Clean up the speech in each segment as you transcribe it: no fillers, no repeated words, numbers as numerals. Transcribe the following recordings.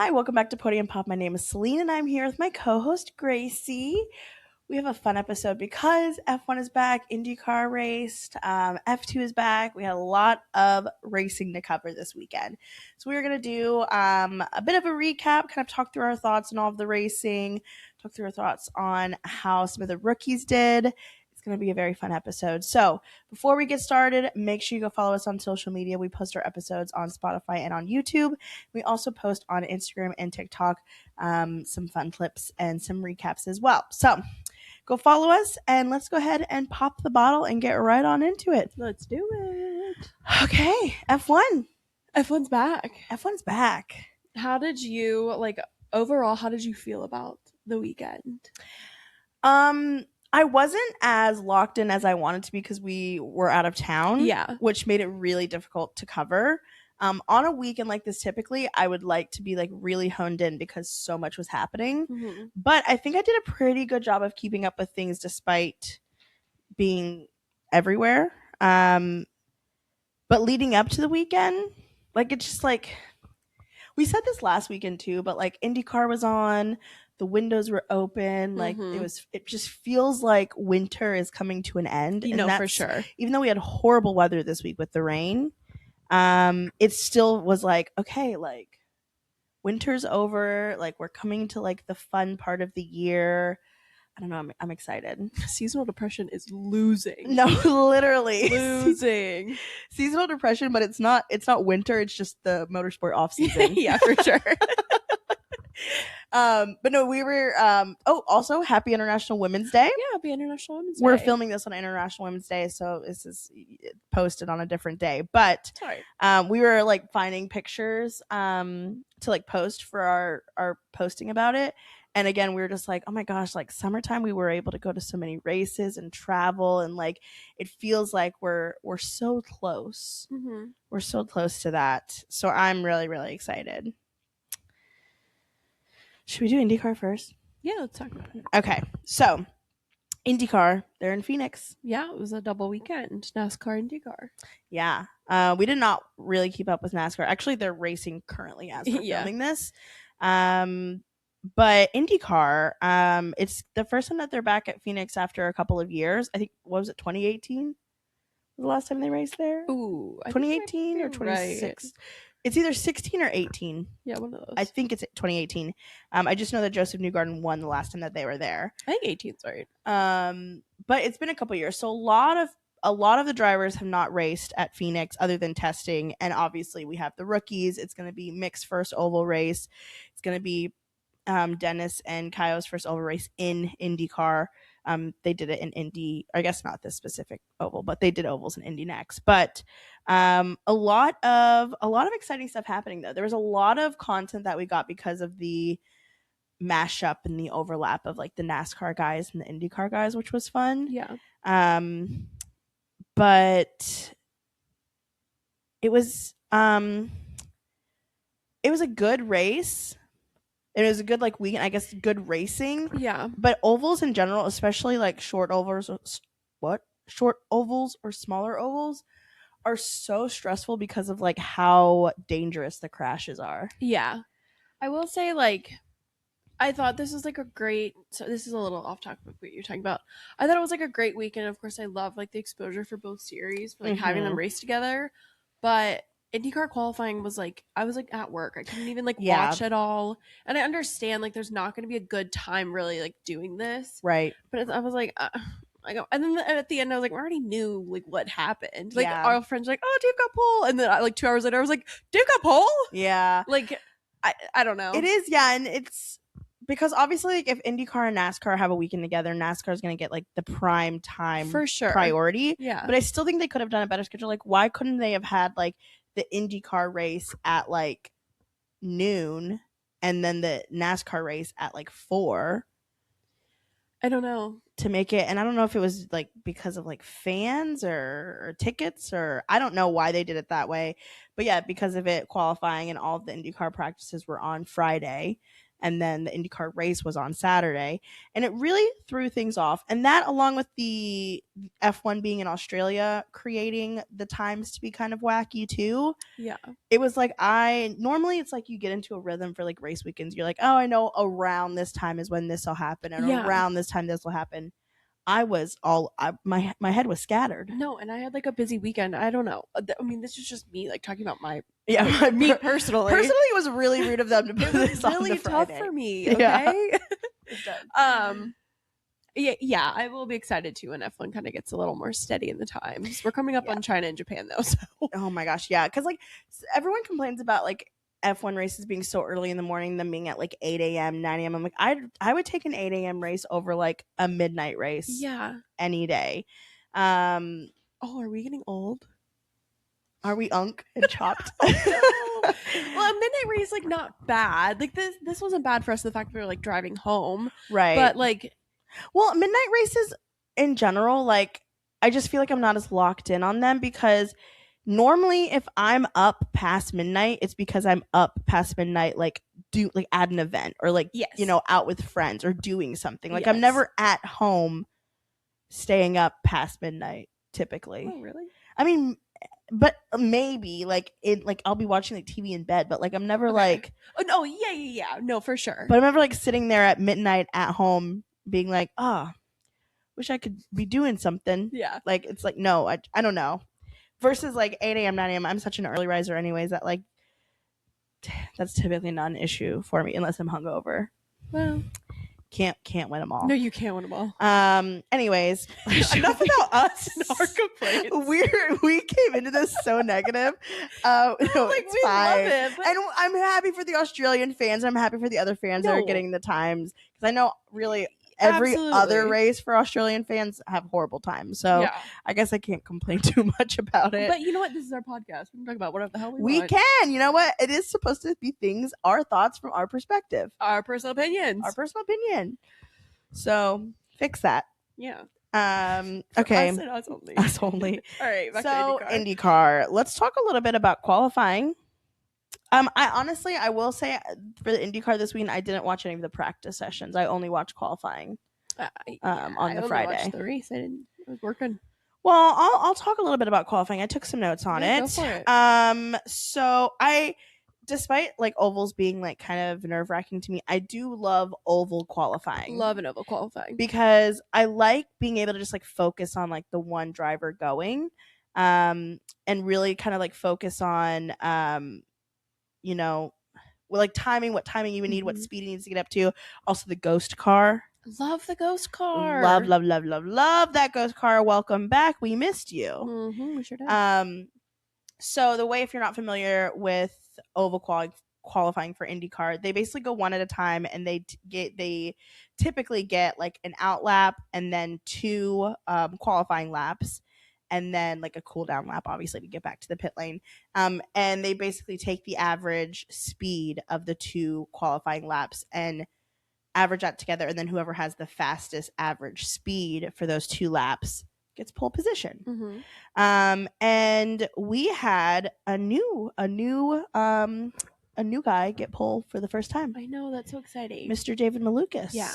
Hi, welcome back to Podium Pop. My name is Celine, and I'm here with my co-host Gracie. We have a fun episode because F1 is back, Indycar raced, F2 is back. We had a lot of racing to cover this weekend. So we're going to do a bit of a recap, kind of talk through our thoughts on all of the racing, talk through our thoughts on how some of the rookies did. It's going to be a very fun episode. So before we get started, make sure you go follow us on social media. We post our episodes on Spotify and on YouTube. We also post on Instagram and TikTok some fun clips and some recaps as well. So go follow us and let's go ahead and pop the bottle and get right on into it. Let's do it. Okay, F1. F1's back. F1's back. How did you, overall, how did you feel about the weekend? I wasn't as locked in as I wanted to be because we were out of town. Yeah. Which made it really difficult to cover. On a weekend like this, typically, I would like to be really honed in because so much was happening. Mm-hmm. But I think I did a pretty good job of keeping up with things despite being everywhere. But leading up to the weekend, it's just we said this last weekend too, but IndyCar was on, the windows were open, it just feels like winter is coming to an end. For sure. Even though we had horrible weather this week with the rain, it still was okay, winter's over, we're coming to the fun part of the year. I don't know, I'm excited. Seasonal depression is losing. No, literally losing. Seasonal depression, but it's not winter, it's just the motorsport off season. Yeah, for sure. But no, we were also happy International Women's Day. Yeah, happy International Women's Day. We're filming this on International Women's Day, so this is posted on a different day. But we were finding pictures to post for our posting about it. And again, we were just oh my gosh, summertime we were able to go to so many races and travel, and it feels like we're so close. Mm-hmm. We're so close to that. So I'm really, really excited. Should we do IndyCar first? Yeah, let's talk about it. Okay, so IndyCar, they're in Phoenix. Yeah, it was a double weekend, NASCAR, IndyCar. Yeah, we did not really keep up with NASCAR. Actually, they're racing currently as we're filming this. But IndyCar, it's the first time that they're back at Phoenix after a couple of years. I think, what was it, 2018? Was the last time they raced there? Ooh, 2018 or 26? Right. It's either 16 or 18. Yeah, one of those. I think it's 2018. I just know that Joseph Newgarden won the last time that they were there. I think 18's right. But it's been a couple years, so a lot of the drivers have not raced at Phoenix other than testing, and obviously we have the rookies. It's going to be Mick's first oval race. It's going to be Dennis and Kaio's first oval race in IndyCar. They did it in Indy, I guess not this specific oval, but they did ovals in Indy next. But a lot of exciting stuff happening though. There was a lot of content that we got because of the mashup and the overlap of the NASCAR guys and the IndyCar guys, which was fun. Yeah. But it was a good race. It was a good weekend, I guess, good racing. Yeah. But ovals in general, especially short ovals or smaller ovals, are so stressful because of how dangerous the crashes are. Yeah. I will say I thought this was a great, so this is a little off topic of what you're talking about. I thought it was a great weekend. Of course, I love the exposure for both series, for having them race together. But IndyCar qualifying was I was at work. I couldn't even watch at all. And I understand there's not going to be a good time really doing this. Right. But I was and then at the end I was we already knew what happened. Our friends were oh, Dave got pole, and then 2 hours later I was Dave got pole. Yeah. I don't know. It is, yeah, and it's because obviously if IndyCar and NASCAR have a weekend together, NASCAR is going to get the prime time for sure priority. Yeah. But I still think they could have done a better schedule. Why couldn't they have had the IndyCar race at noon and then the NASCAR race at 4? I don't know. To make it, and I don't know if it was because of fans or tickets, or I don't know why they did it that way. But yeah, because of it qualifying and all of the IndyCar practices were on Friday. and then the IndyCar race was on Saturday, and it really threw things off. And that, along with the F1 being in Australia, creating the times to be kind of wacky too. Yeah. It was like, normally it's like you get into a rhythm for like race weekends. You're like, oh, I know around this time is when this will happen, and around this time this will happen. My head was scattered. No, and I had like a busy weekend. I don't know. I mean, this is just me like talking about me personally. Personally, it was really rude of them to put this on really the tough Friday. for me. Okay. Yeah. Yeah, I will be excited too when F1 kind of gets a little more steady in the times. We're coming up on China and Japan though, so. Oh my gosh, yeah, because like everyone complains about like F1 races being so early in the morning, them being at like 8 a.m., 9 a.m. I'm like, I would take an 8 a.m. race over like a midnight race. Yeah. Any day. Are we getting old? Are we unk and chopped? Well, a midnight race, like, not bad. Like, this wasn't bad for us, the fact that we were like driving home. Right. But like, well, midnight races in general, like, I just feel like I'm not as locked in on them, because normally if I'm up past midnight, it's because I'm up past midnight, like at an event, or like, you know, out with friends or doing something. Like, I'm never at home staying up past midnight typically. Oh, really? I mean, but maybe like I'll be watching like TV in bed, but like I'm never like, oh no, yeah, no, for sure. But I remember like sitting there at midnight at home being like, oh, wish I could be doing something. Yeah. Like, it's like, no, I don't know. Versus like 8 a.m., 9 a.m. I'm such an early riser anyways that like that's typically not an issue for me unless I'm hungover. Well, can't win them all. No, you can't win them all. Anyways, enough about us and our complaints. We came into this so negative. No, like, it's we fine. love it, but... And I'm happy for the Australian fans. I'm happy for the other fans that are getting the times, because I know really every other race for Australian fans have horrible times. So I guess I can't complain too much about it. But you know what? This is our podcast. We can talk about whatever the hell we want. We can. You know what? It is supposed to be things, our thoughts from our perspective. Our personal opinions. Our personal opinion. So fix that. Yeah. Okay. Us and us only. Us only. All right. Back so to IndyCar. IndyCar. Let's talk a little bit about qualifying. I will say for the IndyCar this week, I didn't watch any of the practice sessions. I only watched qualifying on the Friday. I watched the race. I was working. Well, I'll talk a little bit about qualifying. I took some notes on it. Go for it. So despite like ovals being like kind of nerve-wracking to me, I do love oval qualifying. Love an oval qualifying. Because I like being able to just like focus on like the one driver going, and really kind of like focus on you know, like what timing you would need, what speed he needs to get up to. Also the ghost car. Love the ghost car. Love that ghost car. Welcome back. We missed you. Mm-hmm, we sure did. So the way, if you're not familiar with oval qualifying for IndyCar, they basically go one at a time, and they typically get like an out lap and then 2 qualifying laps, and then like a cool down lap, obviously, to get back to the pit lane. And they basically take the average speed of the 2 qualifying laps and average that together, and then whoever has the fastest average speed for those 2 laps gets pole position. Mm-hmm. And we had a new guy get pole for the first time. I know, that's so exciting. Mr. David Malukas. Yeah.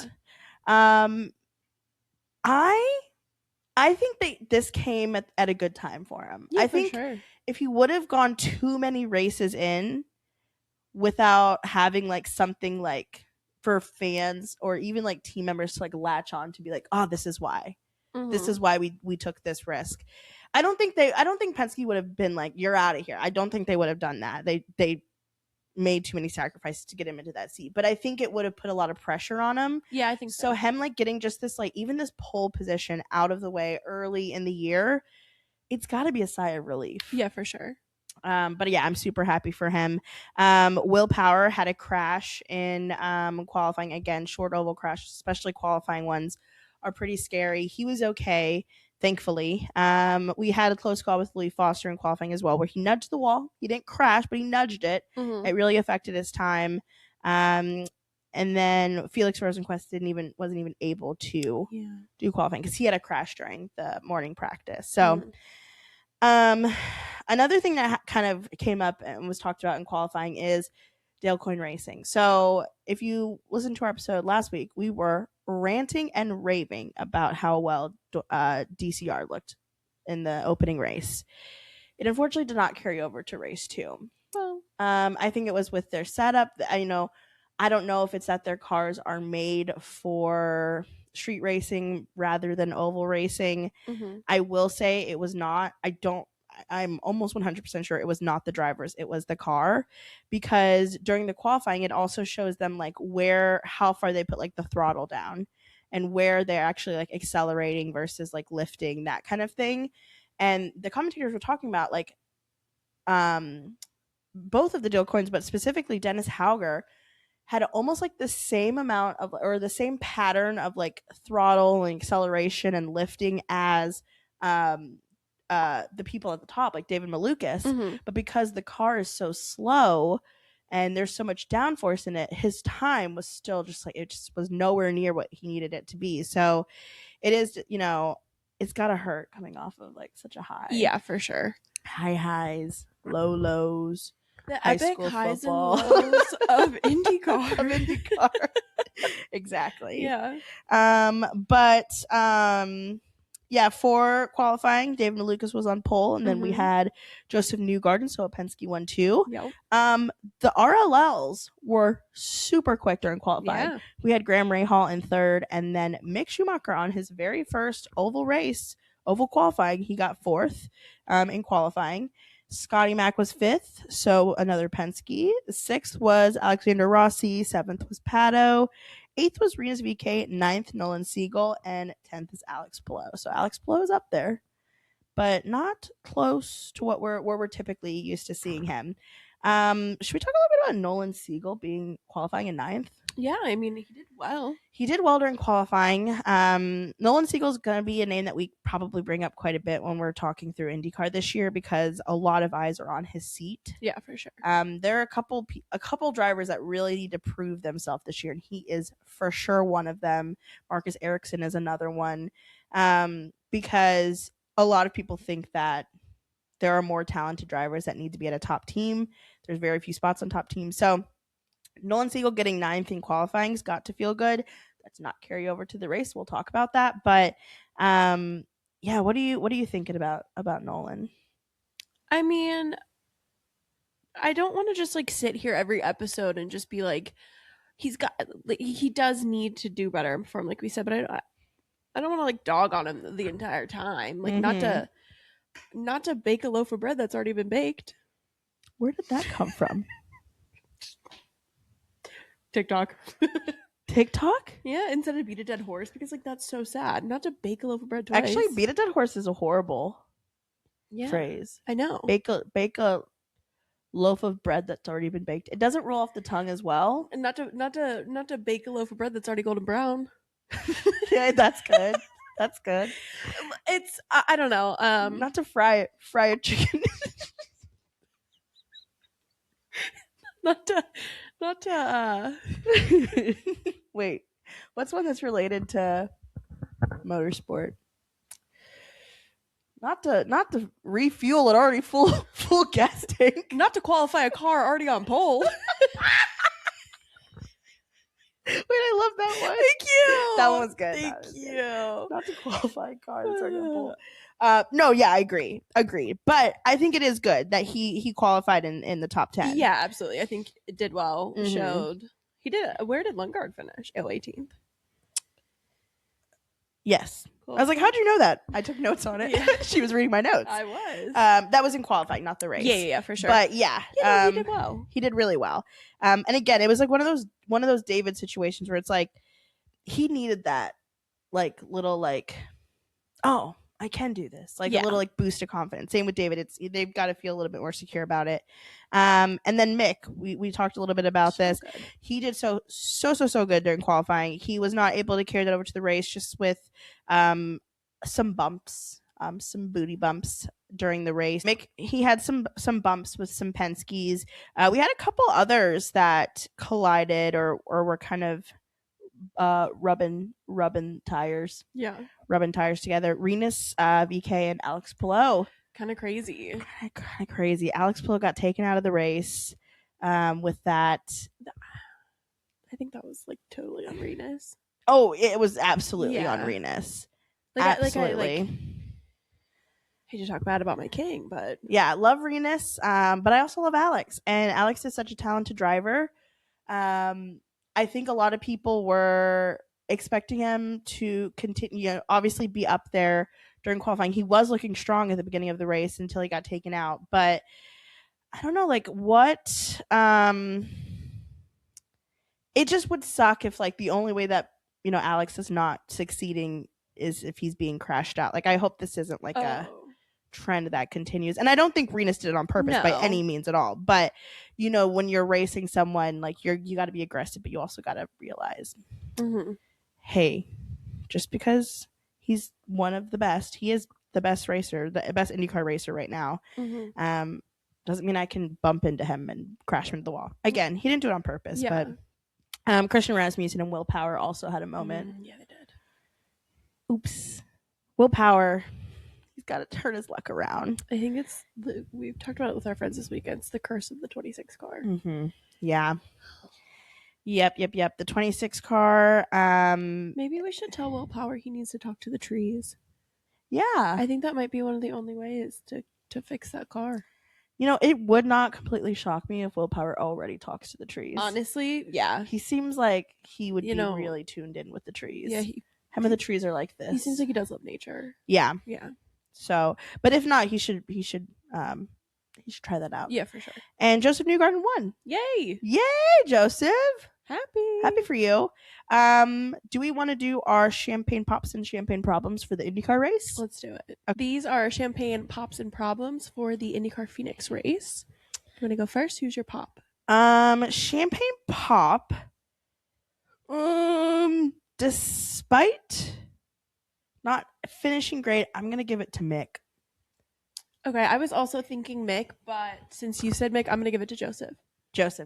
I think this came at a good time for him. Yeah, I think for sure. If he would have gone too many races in without having like something like for fans or even like team members to like latch on to be like, oh, this is why. Mm-hmm. This is why we took this risk. I don't think Penske would have been like, you're out of here. I don't think they would have done that. They made too many sacrifices to get him into that seat. But I think it would have put a lot of pressure on him. Yeah, I think so. So him like getting just this like even this pole position out of the way early in the year, it's got to be a sigh of relief. Yeah, for sure. But yeah, I'm super happy for him. Will Power had a crash in qualifying. Again, short oval crash, especially qualifying ones, are pretty scary. He was okay, thankfully. We had a close call with Louis Foster in qualifying as well, where he nudged the wall. He didn't crash, but he nudged it. Mm-hmm. It really affected his time. And then Felix Rosenqvist wasn't even able to do qualifying because he had a crash during the morning practice. So, another thing that kind of came up and was talked about in qualifying is Dale Coyne Racing. So if you listened to our episode last week, we were ranting and raving about how well DCR looked in the opening race. It unfortunately did not carry over to race 2. Well, I think it was with their setup. I don't know if it's that their cars are made for street racing rather than oval racing. mm-hmm. I will say it was not. I'm almost 100% sure it was not the drivers. It was the car, because during the qualifying, it also shows them like how far they put like the throttle down and where they're actually like accelerating versus like lifting, that kind of thing. And the commentators were talking about like, both of the Dale Coynes, but specifically Dennis Hauger, had almost like the same amount of, or the same pattern of like throttle and acceleration and lifting as the people at the top, like David Malukas. Mm-hmm. But because the car is so slow and there's so much downforce in it, his time was still just like, it just was nowhere near what he needed it to be. So it is, it's gotta hurt coming off of like such a high. Yeah, for sure. High highs, low lows. The high epic school highs football. and lows of IndyCar. Of IndyCar. Exactly. Yeah. Yeah, for qualifying, David Malukas was on pole, and then we had Joseph Newgarden, so Penske won too. Yep. The RLLs were super quick during qualifying. Yeah. We had Graham Rahal in third, and then Mick Schumacher on his very first oval qualifying, he got fourth in qualifying. Scotty Mack was fifth, so another Penske. Sixth was Alexander Rossi. Seventh was Pato. Eighth was Rinus VeeKay. Ninth, Nolan Siegel. And 10th is Alex Palou. So Alex Palou is up there, but not close to where we're typically used to seeing him. Should we talk a little bit about Nolan Siegel qualifying in ninth? Yeah, I mean, he did well. He did well during qualifying. Nolan Siegel is going to be a name that we probably bring up quite a bit when we're talking through IndyCar this year, because a lot of eyes are on his seat. Yeah, for sure. There are a couple drivers that really need to prove themselves this year, and he is for sure one of them. Marcus Ericsson is another one, because a lot of people think that there are more talented drivers that need to be at a top team. There's very few spots on top teams. So Nolan Siegel getting ninth in qualifying's got to feel good. That's not carry over to the race. We'll talk about that. But yeah, what are you thinking about Nolan? I mean, I don't want to just like sit here every episode and just be like, he does need to do better and perform, like we said, but I don't want to like dog on him the entire time. Like not to bake a loaf of bread that's already been baked. Where did that come from? TikTok. TikTok? Yeah, instead of beat a dead horse, because like that's so sad. Not to bake a loaf of bread twice. Actually, beat a dead horse is a horrible phrase. I know. Bake a loaf of bread that's already been baked. It doesn't roll off the tongue as well. And not to bake a loaf of bread that's already golden brown. Yeah, that's good. That's good. It's I don't know. Not to fry a chicken. not to Wait, what's one that's related to motorsport? Not to refuel an already full gas tank. Not to qualify a car already on pole. Wait, I love that one. Thank you. That one was good. Thank you. Good. Not to qualify a car that's already on pole. No, yeah, I agree. Agreed. But I think it is good that he qualified in the top 10. Yeah, absolutely. I think it did well. Showed he did. Where did Lundgaard finish? 18th. Yes. Cool. I was like, how'd you know that? I took notes on it. Yeah. She was reading my notes. I was. That was in qualifying, not the race. Yeah, for sure. But yeah, he did well. He did really well. And again, it was like one of those David situations where it's like he needed that like little like, oh, I can do this, like a little like boost of confidence. Same with David. They've got to feel a little bit more secure about it. And then Mick, we talked a little bit about this. Good. He did so good during qualifying. He was not able to carry that over to the race, just with some bumps, some booty bumps during the race. Mick, he had some bumps with some Penskes. We had a couple others that collided or were kind of rubbing tires. Yeah. Rubbing tires together. Rinus VeeKay and Alex Palou. Kind of crazy. Alex Palou got taken out of the race. with that. I think that was like totally on Renus. Oh, it was absolutely on Renus. Absolutely. I hate to talk bad about my king, but yeah, love Renus. But I also love Alex, and Alex is such a talented driver. I think a lot of people were expecting him to continue, obviously be up there during qualifying. He was looking strong at the beginning of the race until he got taken out. But I don't know, like what. It just would suck if like the only way that Alex is not succeeding is if he's being crashed out. Like I hope this isn't like a trend that continues, and I don't think Renus did it on purpose by any means at all, but when you're racing someone, like you got to be aggressive, but you also got to realize, hey, just because he's one of the best, he is the best racer, the best IndyCar racer right now, doesn't mean I can bump into him and crash him into the wall. Again, he didn't do it on purpose, but Christian Rasmussen and Will Power also had a moment. Yeah, they did. Oops. Will Power, he's got to turn his luck around. I think it's we've talked about it with our friends this weekend. It's the curse of the 26 car. Yeah. Yep. The 26 car. Maybe we should tell Will Power he needs to talk to the trees. Yeah. I think that might be one of the only ways to fix that car. It would not completely shock me if Will Power already talks to the trees. Honestly, yeah. He seems like he would be really tuned in with the trees. Yeah. Him and the trees are like this. He seems like he does love nature. Yeah. Yeah. So, but if not, he should try that out. Yeah, for sure. And Joseph Newgarden won. Yay, Joseph! Happy for you. Do we want to do our champagne pops and champagne problems for the IndyCar race? Let's do it. Okay. These are champagne pops and problems for the IndyCar Phoenix race. You want to go first? Who's your pop? Champagne pop. Despite not finishing great, I'm gonna give it to Mick. Okay, I was also thinking Mick, but since you said Mick, I'm gonna give it to Joseph.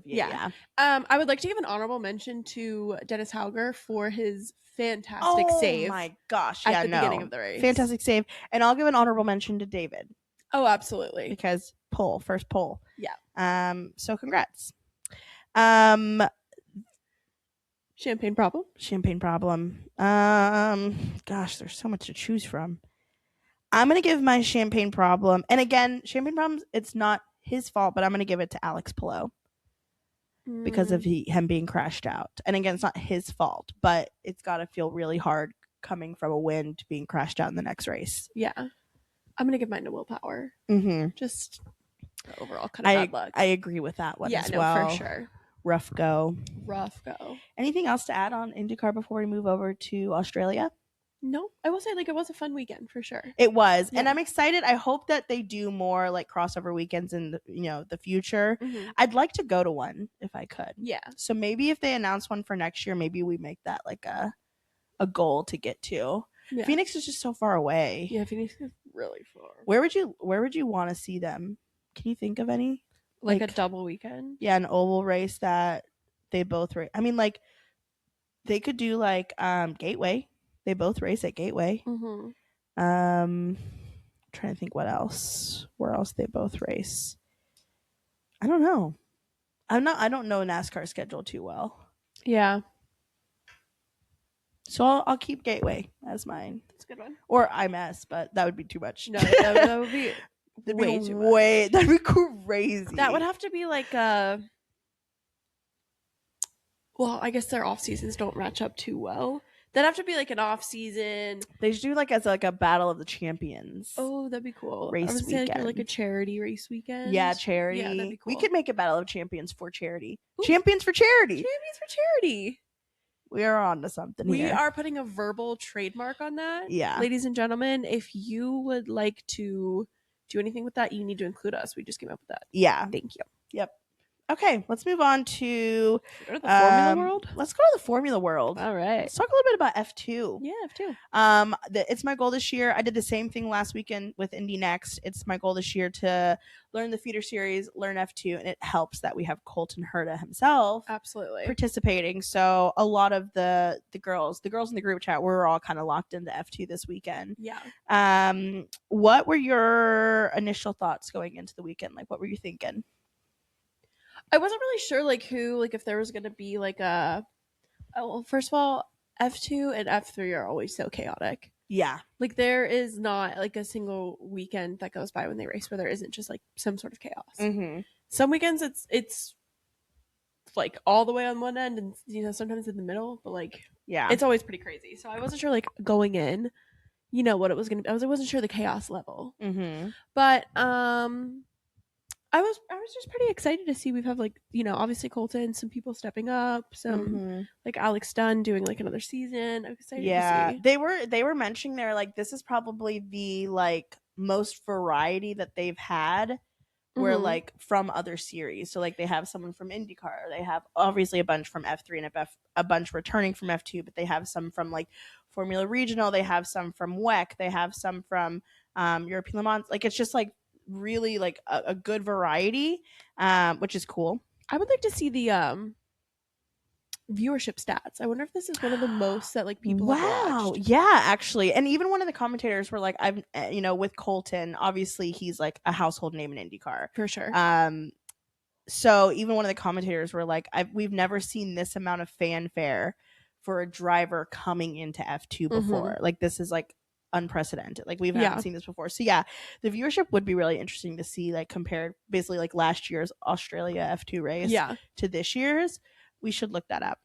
Yeah. I would like to give an honorable mention to Dennis Hauger for his fantastic save. Oh my gosh! At the beginning of the race, fantastic save, and I'll give an honorable mention to David. Oh, absolutely, because first pole. Yeah. So congrats. Champagne problem. Gosh, there's so much to choose from. I'm gonna give my champagne problem, and again, champagne problems. It's not his fault, but I'm gonna give it to Alex Palou. Because of him being crashed out. And again, it's not his fault, but it's got to feel really hard coming from a win to being crashed out in the next race. Yeah. I'm going to give mine to Will Power. Just overall kind of bad luck. I agree with that one as well. Yeah, for sure. Rough go. Anything else to add on IndyCar before we move over to Australia? No, I will say it was a fun weekend for sure. It was, and I'm excited. I hope that they do more like crossover weekends in the future. I'd like to go to one if I could. Yeah. So maybe if they announce one for next year, maybe we make that like a goal to get to. Yeah. Phoenix is just so far away. Yeah, Phoenix is really far. Where would you want to see them? Can you think of any? Like a double weekend? Yeah, an oval race that they both race. I mean, like they could do like Gateway. They both race at Gateway. Trying to think where else they both race. I don't know. I don't know NASCAR schedule too well. Yeah. So I'll keep Gateway as mine. That's a good one. Or IMS, but that would be too much. No, that would be way too much. That'd be crazy. That would have to be like well, I guess their off seasons don't match up too well. That'd have to be like an off season. They should do like as like a battle of the champions. Oh, that'd be cool. Race weekend. Like a charity race weekend. Yeah, charity. Yeah, that'd be cool. We could make a battle of champions for charity. Ooh. Champions for charity. We are on to something here. We are putting a verbal trademark on that. Yeah. Ladies and gentlemen, if you would like to do anything with that, you need to include us. We just came up with that. Yeah. Thank you. Yep. Okay, let's move on to the Formula World. Let's go to the Formula World. All right. Let's talk a little bit about F2. Yeah, F2. It's my goal this year. I did the same thing last weekend with Indy Next. It's my goal this year to learn the feeder series, learn F2, and it helps that we have Colton Herta himself absolutely participating. So a lot of the girls in the group chat, we're all kind of locked into F2 this weekend. Yeah. What were your initial thoughts going into the weekend? Like, what were you thinking? I wasn't really sure like who, like if there was gonna be like a. Oh, well, first of all, F2 and F3 are always so chaotic. Yeah. Like there is not like a single weekend that goes by when they race where there isn't just like some sort of chaos. Mm-hmm. Some weekends it's like all the way on one end and sometimes in the middle, but like Yeah. it's always pretty crazy. So I wasn't sure like going in, what it was gonna be. I wasn't sure the chaos level. Mm-hmm. But I was just pretty excited to see we've have like obviously Colton, some people stepping up, some like Alex Dunn doing like another season. I'm excited to see. They were mentioning they're like this is probably the like most variety that they've had where like from other series. So like they have someone from IndyCar, they have obviously a bunch from F3 and a bunch returning from F2, but they have some from like Formula Regional, they have some from WEC, they have some from European Le Mans. Like it's just like really like a good variety, which is cool. I would like to see the viewership stats. I wonder if this is one of the most that like people have watched. Yeah, actually. And even one of the commentators were like, I've with Colton, obviously he's like a household name in IndyCar. For sure. So even one of the commentators were like, we've never seen this amount of fanfare for a driver coming into F2 before. Like this is like unprecedented. Like we haven't seen this before. So yeah, the viewership would be really interesting to see, like compared basically like last year's Australia F2 race to this year's. We should look that up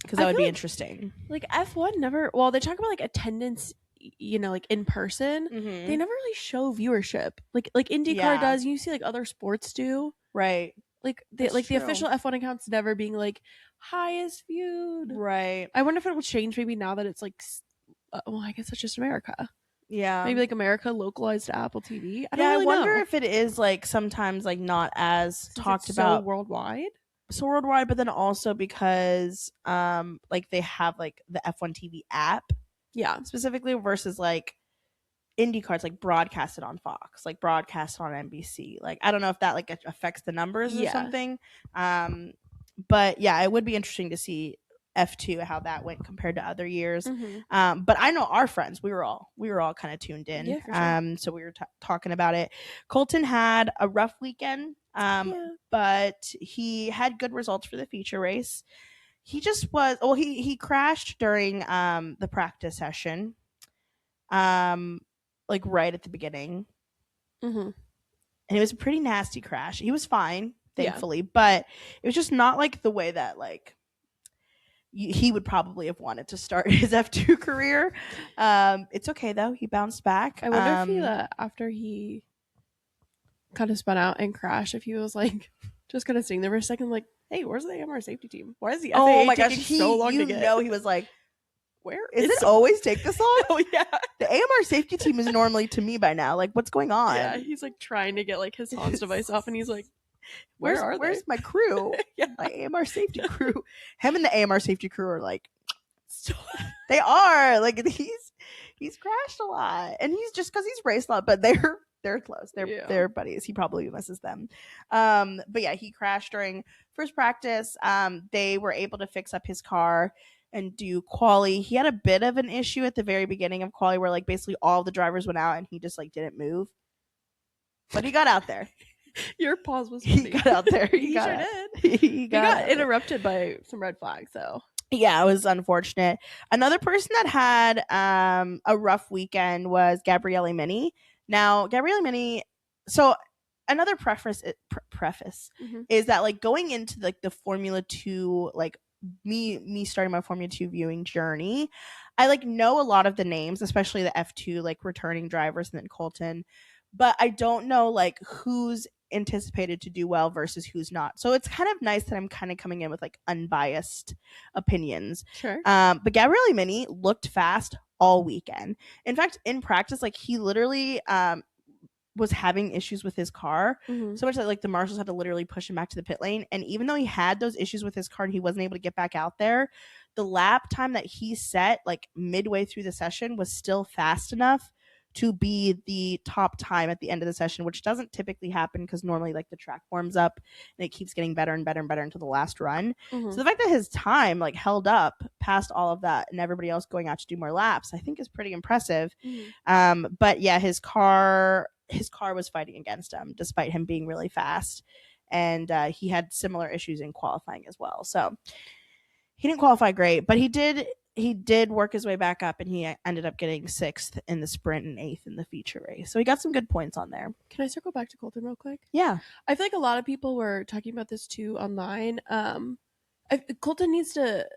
because that would be interesting. Like F1 never, well, they talk about like attendance, like in person. They never really show viewership. Like IndyCar does. You see like other sports do. Right. Like the official F1 accounts never being like highest viewed. Right. I wonder if it will change maybe now that it's like, well, I guess it's just America. Yeah. Maybe like America localized to Apple TV. I wonder if it is like sometimes like not as talked about worldwide. So worldwide, but then also because like they have like the F1 TV app. Yeah. Specifically versus like IndyCar, it's like broadcasted on Fox, like broadcast on NBC. Like I don't know if that like affects the numbers or something. But yeah, it would be interesting to see F2 how that went compared to other years. But I know our friends, we were all kind of tuned in. Yeah, for sure. So we were talking about it. Colton had a rough weekend, but he had good results for the feature race. He just was he crashed during the practice session, like right at the beginning, and it was a pretty nasty crash. He was fine, thankfully, but it was just not like the way that like he would probably have wanted to start his F2 career. It's okay though, he bounced back. I wonder if he after he kind of spun out and crashed, if he was like just kind of sitting there for a second like, hey, where's the AMR safety team? Why is the FAA taking so long to get? He was like, where is it always take this long? Oh yeah, the AMR safety team is normally to me by now. Like, what's going on? Yeah, he's like trying to get like his Hans device off, and he's like, where's my crew? My AMR safety crew. Him and the AMR safety crew are like, they are like he's crashed a lot, and he's just because he's raced a lot, but they're close. They're buddies. He probably misses them. But yeah, he crashed during first practice. They were able to fix up his car and do quali. He had a bit of an issue at the very beginning of quali where like basically all the drivers went out and he just like didn't move. But he got out there. Your pause was funny. He got out there. He sure did. He got interrupted by some red flags, so yeah, it was unfortunate. Another person that had a rough weekend was Gabriele Mini. Now, Gabriele Mini, so another preface is that like going into like the Formula 2, like me starting my Formula 2 viewing journey, I like know a lot of the names, especially the F2 like returning drivers and then Colton, but I don't know like who's anticipated to do well versus who's not. So it's kind of nice that I'm kind of coming in with like unbiased opinions. Sure. But Gabriele Mini looked fast all weekend. In fact, in practice, like he literally was having issues with his car so much that like the marshals had to literally push him back to the pit lane. And even though he had those issues with his car and he wasn't able to get back out there, the lap time that he set like midway through the session was still fast enough to be the top time at the end of the session, which doesn't typically happen because normally like the track warms up and it keeps getting better and better and better until the last run. So the fact that his time like held up past all of that and everybody else going out to do more laps, I think is pretty impressive. But yeah, his car was fighting against him despite him being really fast. and he had similar issues in qualifying as well. So he didn't qualify great, but he did work his way back up, and he ended up getting 6th in the sprint and 8th in the feature race. So he got some good points on there. Can I circle back to Colton real quick? Yeah. I feel like a lot of people were talking about this too online. Colton needs to,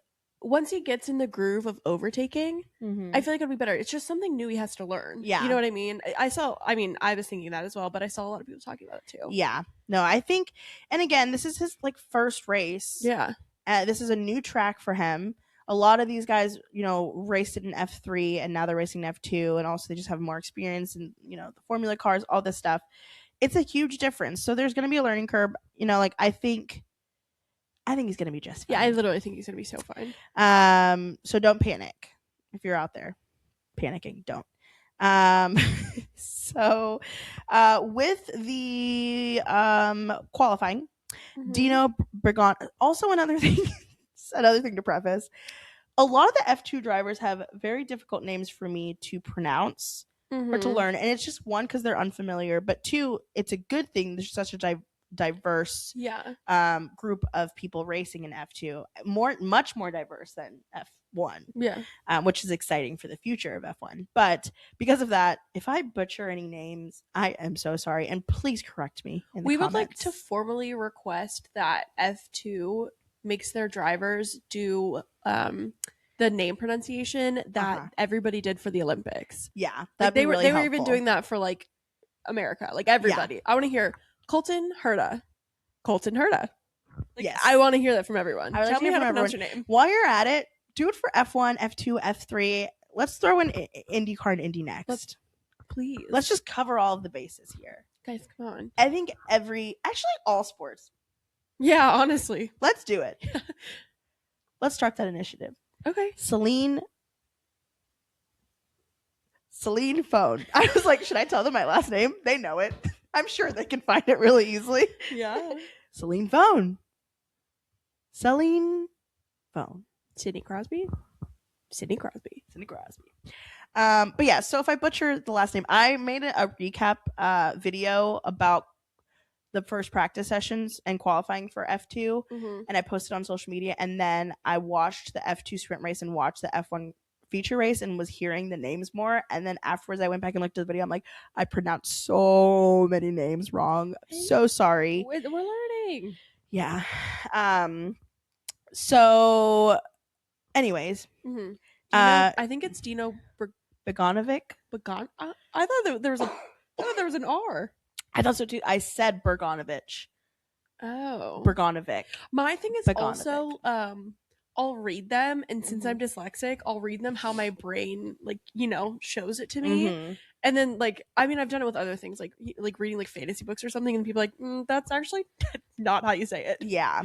once he gets in the groove of overtaking, I feel like it'll be better. It's just something new he has to learn. Yeah. You know what I mean? I was thinking that as well, but I saw a lot of people talking about it too. Yeah. No, I think, and again, this is his like first race. Yeah. This is a new track for him. A lot of these guys, raced it in F3 and now they're racing in F2, and also they just have more experience in, the formula cars, all this stuff. It's a huge difference. So there's going to be a learning curve. I think he's going to be just fine. Yeah, I literally think he's going to be so fine. So don't panic if you're out there panicking. Don't. So with the qualifying, Dino Bergon. Also, another thing to preface. A lot of the F2 drivers have very difficult names for me to pronounce or to learn, and it's just one because they're unfamiliar, but two, it's a good thing. There's such a diverse group of people racing in F2, much more diverse than F1, which is exciting for the future of F1. But because of that, if I butcher any names, I am so sorry, and please correct me in the comments. Would like to formally request that F2 makes their drivers do the name pronunciation that everybody did for the Olympics. Yeah, they were even doing that for like America, like everybody. Yeah. I want to hear Colton Herta. Yes, I want to hear that from everyone. Tell me how to pronounce your name. While you're at it, do it for F1, F2, F3. Let's throw in IndyCar and Indy next. Please. Let's just cover all of the bases here. Guys, come on. I think all sports. Yeah, honestly. Let's do it. Let's start that initiative. Okay. Celine phone. I was like, should I tell them my last name? They know it. I'm sure they can find it really easily. Yeah. Celine phone. Celine phone. Sidney Crosby. But yeah, so if I butcher the last name, I made a recap video about the first practice sessions and qualifying for F2, and I posted on social media, and then I watched the F2 sprint race and watched the F1 feature race and was hearing the names more, and then afterwards I went back and looked at the video. I'm like, I pronounced so many names wrong. So sorry. We're learning. Yeah. So anyways, I think it's Dino Beganovic. I thought there was an R. I thought so too. I said Bergonovich. Oh. Bergonovic. My thing is also I'll read them, and since I'm dyslexic, I'll read them how my brain shows it to me. And then I've done it with other things like reading like fantasy books or something, and people are like, that's actually not how you say it. Yeah.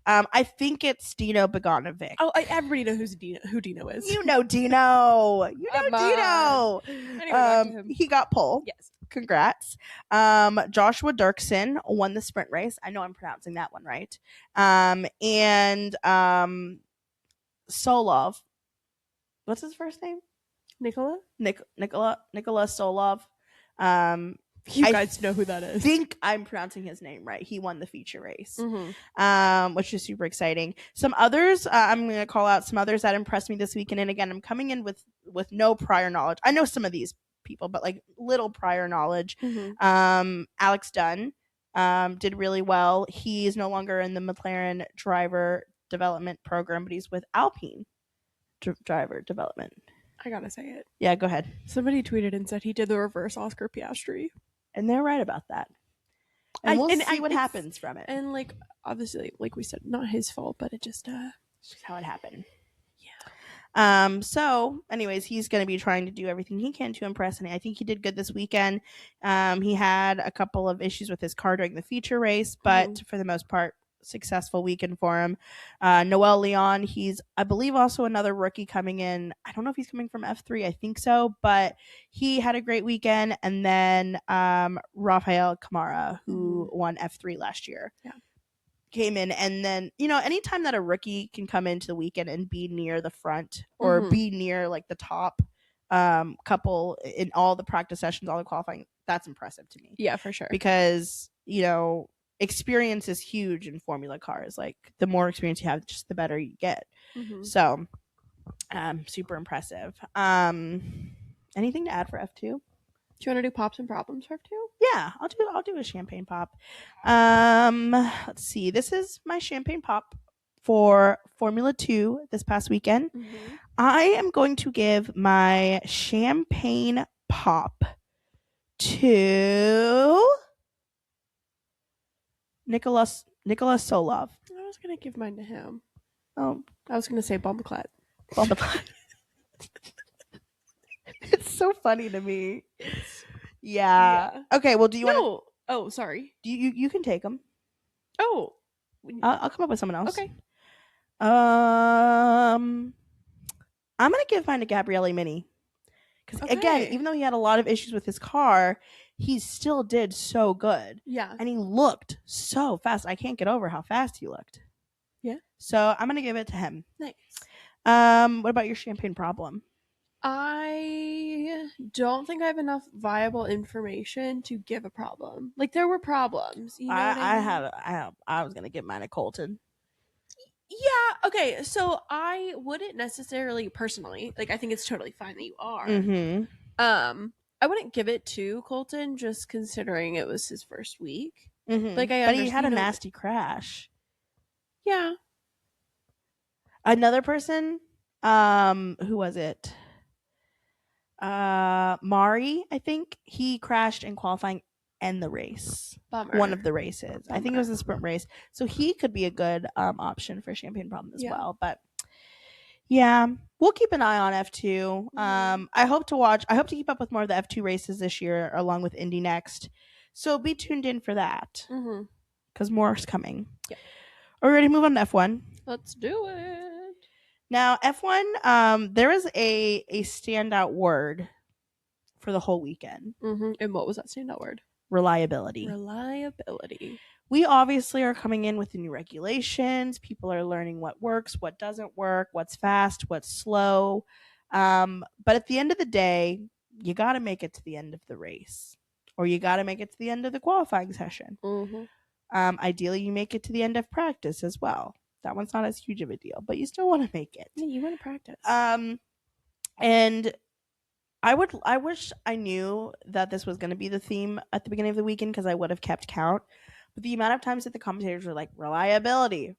I think it's Dino Beganovic. Oh, everybody knows who Dino is. You know Dino. Dino. Anyway, he got pole. Yes. Congrats. Joshua Dirksen won the sprint race. I know I'm pronouncing that one right. And Solov. What's his first name? Nicola Solov. You guys know who that is. I think I'm pronouncing his name right. He won the feature race, which is super exciting. Some others, I'm going to call out some others that impressed me this weekend. And again, I'm coming in with no prior knowledge. I know some of these people, but little prior knowledge. Alex Dunn did really well. He is no longer in the McLaren driver development program, but he's with Alpine driver development. I gotta say it. Yeah, go ahead. Somebody tweeted and said he did the reverse Oscar Piastri. And they're right about that. And we'll see what happens from it. And obviously, like we said, not his fault, but it's just how it happened. Yeah. So anyways, he's going to be trying to do everything he can to impress, and I think he did good this weekend. He had a couple of issues with his car during the feature race, but for the most part, successful weekend for him. Noel Leon, he's I believe also another rookie coming in. I don't know if he's coming from F3, I think so, but he had a great weekend. And then Rafael Camara, who won F3 last year, came in. And then anytime that a rookie can come into the weekend and be near the front or be near the top couple in all the practice sessions, all the qualifying, that's impressive to me. Yeah, for sure. Because experience is huge in Formula cars. Like the more experience you have, just the better you get. Mm-hmm. So, super impressive. Anything to add for F2? Do you want to do pops and problems for F2? Yeah, I'll do a champagne pop. Let's see. This is my champagne pop for Formula 2 this past weekend. Mm-hmm. I am going to give my champagne pop to Nicholas Solov. I was gonna give mine to him. Oh, I was gonna say Bumbleclat. It's so funny to me. Yeah. Okay. Well, do you want to? Oh, sorry. Do you can take them? Oh, I'll come up with someone else. okay. I'm gonna give mine to Gabriele Mini because again, even though he had a lot of issues with his car, he still did so good. Yeah. And he looked so fast. I can't get over how fast he looked. Yeah. So I'm gonna give it to him. Nice. What about your champagne problem? I don't think I have enough viable information to give a problem. Like there were problems. You know I was gonna give mine to Colton. Yeah, okay. So I wouldn't necessarily personally, like I think it's totally fine that you are. Mm-hmm. I wouldn't give it to Colton just considering it was his first week. Mm-hmm. Like but he had a nasty crash. Yeah. Another person, who was it? Mari, I think he crashed in qualifying and the race. Bummer. One of the races. Bummer. I think it was a sprint race. So he could be a good option for champagne problem as well. But yeah, we'll keep an eye on F2. Mm-hmm. I hope to keep up with more of the F2 races this year along with Indy next. So be tuned in for that. Because more is coming. Yeah. Are we ready to move on to F1? Let's do it. Now, F1, there is a standout word for the whole weekend. Mm-hmm. And what was that standout word? Reliability. Reliability. We obviously are coming in with the new regulations. People are learning what works, what doesn't work, what's fast, what's slow. But at the end of the day, you got to make it to the end of the race. Or you got to make it to the end of the qualifying session. Mm-hmm. Ideally, you make it to the end of practice as well. That one's not as huge of a deal, but you still want to make it. Yeah, you want to practice. And I wish I knew that this was going to be the theme at the beginning of the weekend because I would have kept count. But the amount of times that the commentators were like, reliability,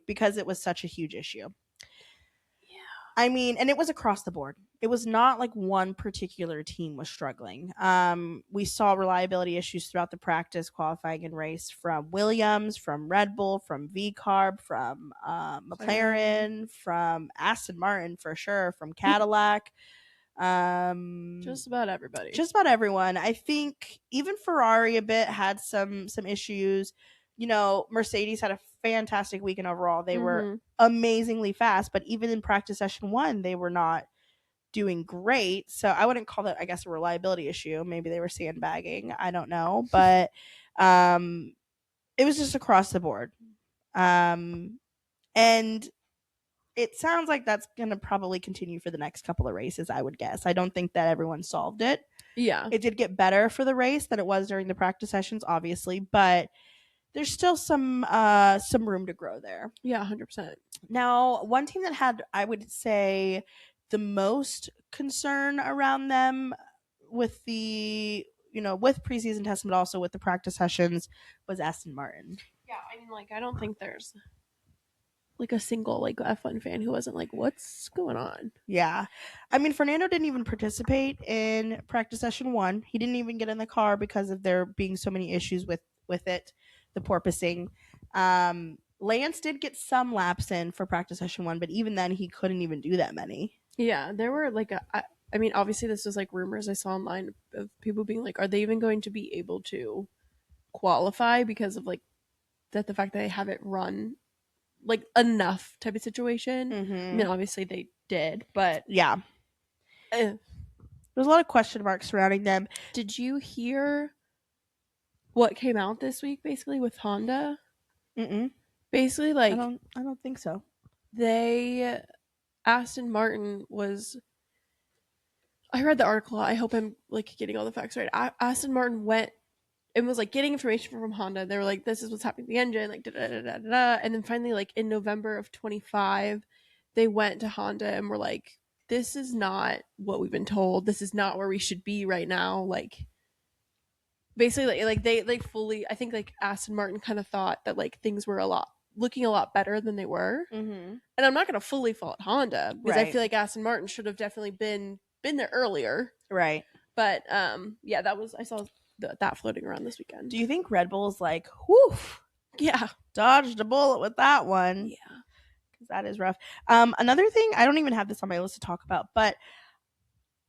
because it was such a huge issue. Yeah. I mean, and it was across the board. It was not like one particular team was struggling. We saw reliability issues throughout the practice, qualifying, and race from Williams, from Red Bull, from VCarb, from McLaren, from Aston Martin for sure, from Cadillac. Just about everybody. Just about everyone. I think even Ferrari a bit had some issues. You know, Mercedes had a fantastic weekend overall. They were amazingly fast, but even in practice session 1, they were not doing great. So I wouldn't call that, I guess, a reliability issue. Maybe they were sandbagging. I don't know. But it was just across the board. And it sounds like that's going to probably continue for the next couple of races, I would guess. I don't think that everyone solved it. Yeah. It did get better for the race than it was during the practice sessions, obviously, but there's still some room to grow there. Yeah, 100%. Now, one team that had, I would say, the most concern around them with the, with preseason testing, but also with the practice sessions was Aston Martin. Yeah, I mean, like, I don't think there's like a single like F1 fan who wasn't like, what's going on? Yeah. I mean, Fernando didn't even participate in practice session 1. He didn't even get in the car because of there being so many issues with it, the porpoising. Lance did get some laps in for practice session 1, but even then he couldn't even do that many. Yeah, there were like I mean, obviously this was like rumors I saw online of people being like, are they even going to be able to qualify because of like the fact that they haven't run like enough type of situation. I mean, obviously they did, but yeah, there's a lot of question marks surrounding them. Did you hear what came out this week basically with Honda? Basically, like I don't think so. Aston Martin was. I read the article. I hope I'm like getting all the facts right. Aston Martin went it was like getting information from Honda. They were like, this is what's happening to the engine, like da da da da da. And then finally, like in November of 25, they went to Honda and were like, this is not what we've been told. This is not where we should be right now. Like basically, like they like fully, I think like Aston Martin kind of thought that like things were looking a lot better than they were. Mm-hmm. And I'm not gonna fully fault Honda because I Right. feel like Aston Martin should have definitely been there earlier. Right. But yeah, I saw that floating around this weekend. Do you think Red Bull's like, whew, Yeah, dodged a bullet with that one? yeah. Because that is rough. Another thing, I don't even have this on my list to talk about, but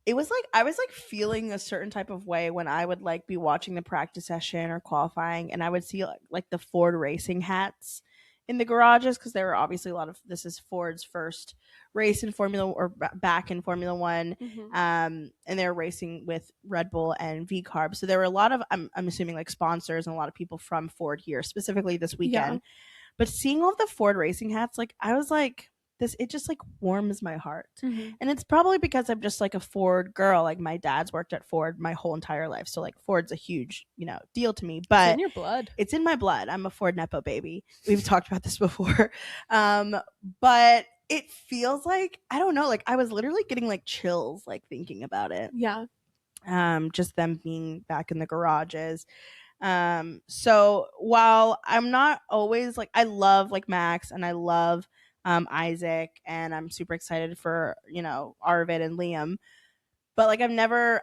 it was like I was like feeling a certain type of way when I would like be watching the practice session or qualifying, and I would see like the Ford racing hats in the garages, because there were obviously a lot of, this is Ford's first race in Formula, or back in Formula One. Mm-hmm. And they're racing with Red Bull and V Carb, so there were a lot of, I'm assuming, like sponsors and a lot of people from Ford here specifically this weekend. Yeah. But seeing all the Ford racing hats, like I was like, this, it just like warms my heart. Mm-hmm. And it's probably because I'm just like a Ford girl. Like my dad's worked at Ford my whole entire life, so like Ford's a huge, deal to me. But It's in your blood. it's in my blood. I'm a Ford Nepo baby. We've talked about this before. But it feels like, I don't know, like I was literally getting like chills like thinking about it. Yeah. Just them being back in the garages. So while I'm not always like, I love like Max and I love Isaac, and I'm super excited for, Arvid and Liam, but like I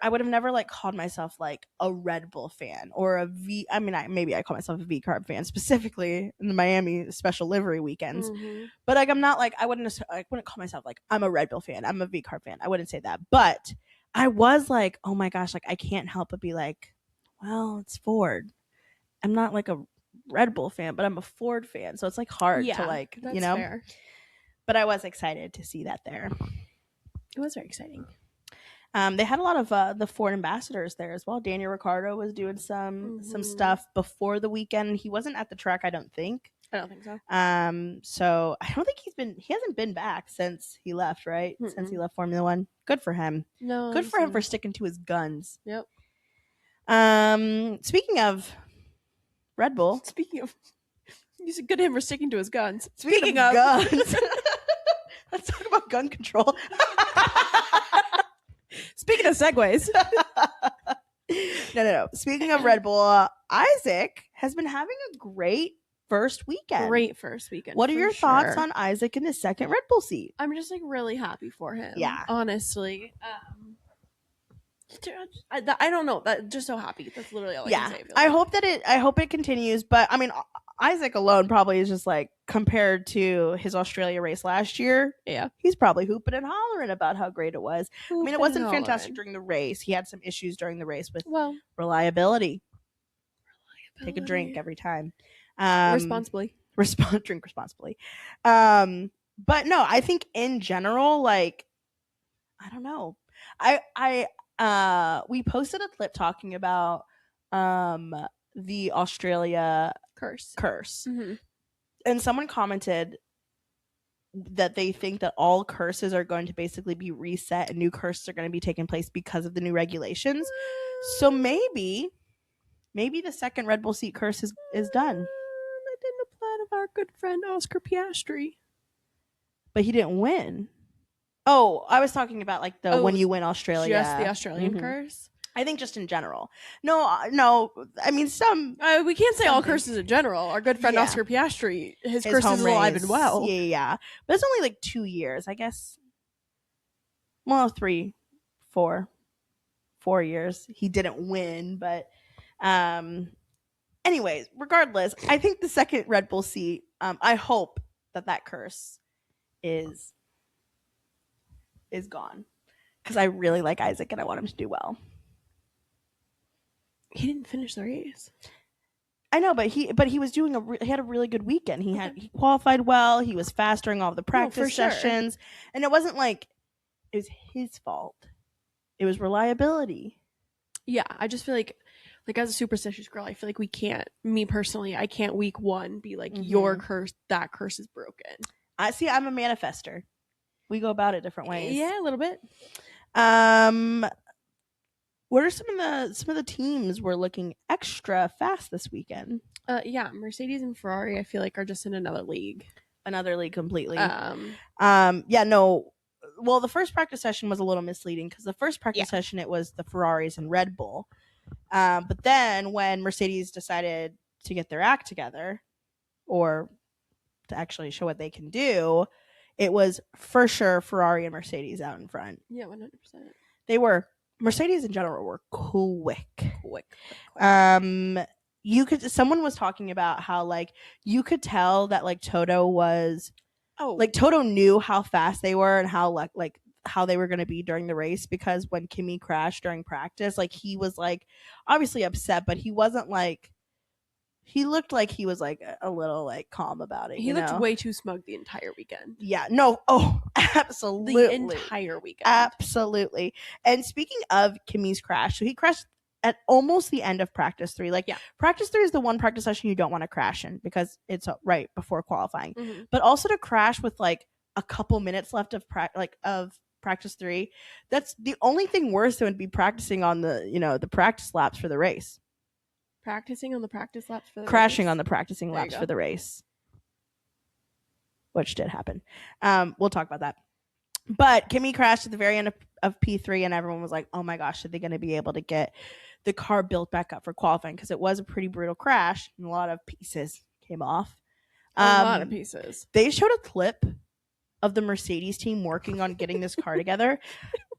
would have never like called myself like a Red Bull fan or maybe I call myself a V Carb fan, specifically in the Miami special livery weekends. Mm-hmm. But like I wouldn't call myself like I'm a Red Bull fan, I'm a V Carb fan. I wouldn't say that. But I was like, oh my gosh, like I can't help but be like, well, it's Ford. I'm not like a Red Bull fan, but I'm a Ford fan, so it's like hard to like, that's fair. But I was excited to see that there. It was very exciting. They had a lot of the Ford ambassadors there as well. Daniel Ricciardo was doing some stuff before the weekend. He wasn't at the track, I don't think. I don't think so. So I don't think he hasn't been back since he left, right? Mm-mm. Since he left Formula One. Good for him. No. Good for him for sticking to his guns. Yep. Speaking of Red Bull. He's good at him for sticking to his guns. Speaking of guns. Let's talk about gun control. Speaking of segues. No. Speaking of Red Bull, Isaac has been having a great first weekend. What are your thoughts on Isaac in his second Red Bull seat? I'm just like really happy for him. Yeah. Honestly. I don't know. Just so happy. That's literally all I can say. I hope it continues. But I mean, Isaac alone probably is just like, compared to his Australia race last year. Yeah, he's probably hooping and hollering about how great it was. I mean, it wasn't fantastic during the race. He had some issues during the race with reliability. Take a drink every time. Responsibly. Drink responsibly. But no, I think in general, like, I don't know. We posted a clip talking about the Australia curse. Mm-hmm. And someone commented that they think that all curses are going to basically be reset and new curses are going to be taking place because of the new regulations. So maybe the second Red Bull seat curse is done. That didn't apply to our good friend Oscar Piastri. But he didn't win. Oh, I was talking about like when you win Australia. Just the Australian curse? I think just in general. No. I mean, some. We can't say all curses in general. Our good friend Oscar Piastri, his curse is alive and well. Yeah. But it's only like 2 years, I guess. Well, 3, 4 years. He didn't win, but anyways, regardless, I think the second Red Bull seat, I hope that curse is gone, because I really like Isaac and I want him to do well. He didn't finish the race. I know, but he was doing he had a really good weekend. He qualified well. He was fast during all the practice sessions, and it wasn't like it was his fault. It was reliability. Yeah, I just feel like as a superstitious girl, I feel like we can't. Me personally, I can't week one be like your curse. That curse is broken. I'm a manifester. We go about it different ways. Yeah, a little bit. What are some of the teams were looking extra fast this weekend? Yeah, Mercedes and Ferrari, I feel like, are just in another league. Another league completely. Yeah, no. Well, the first practice session was a little misleading because the first practice session it was the Ferraris and Red Bull. But then when Mercedes decided to get their act together, or to actually show what they can do, it was for sure Ferrari and Mercedes out in front. Yeah, 100%. They were. Mercedes in general were quick. Someone was talking about how like you could tell that like Toto was like Toto knew how fast they were and how like how they were going to be during the race, because when Kimi crashed during practice, like he was like obviously upset, but he wasn't like, he looked like he was like a little like calm about it. He looked way too smug the entire weekend. Yeah, no, oh, absolutely. The entire weekend. Absolutely. And speaking of Kimi's crash, so he crashed at almost the end of practice 3. Like, practice 3 is the one practice session you don't want to crash in because it's right before qualifying. Mm-hmm. But also to crash with like a couple minutes left of practice 3, that's the only thing worse than would be practicing on the practice laps for the race. Practicing on the practice laps for the crashing race? On the practicing laps for the race, which did happen. We'll talk about that. But Kimi crashed at the very end of P3, and everyone was like, oh my gosh, are they going to be able to get the car built back up for qualifying? Because it was a pretty brutal crash, and a lot of pieces came off. A lot of pieces. They showed a clip of the Mercedes team working on getting this car together.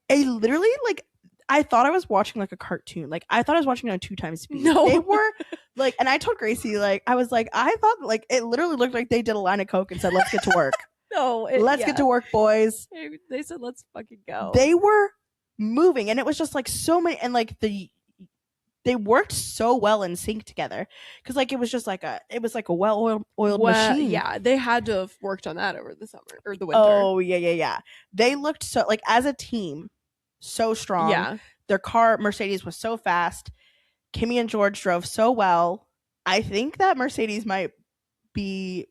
Literally, like, I thought I was watching like a cartoon. Like, I thought I was watching it on 2 times speed. No. They were like, and I told Gracie, like, I was like, I thought like it literally looked like they did a line of coke and said, let's get to work. Let's get to work, boys. They said, let's fucking go. They were moving, and it was just like so many, and like they worked so well in sync together, because like it was like a well-oiled machine. Yeah, they had to have worked on that over the summer or the winter. Oh yeah. They looked so like as a team so strong. Yeah, their car Mercedes was so fast. Kimi and George drove so well. I think that Mercedes might be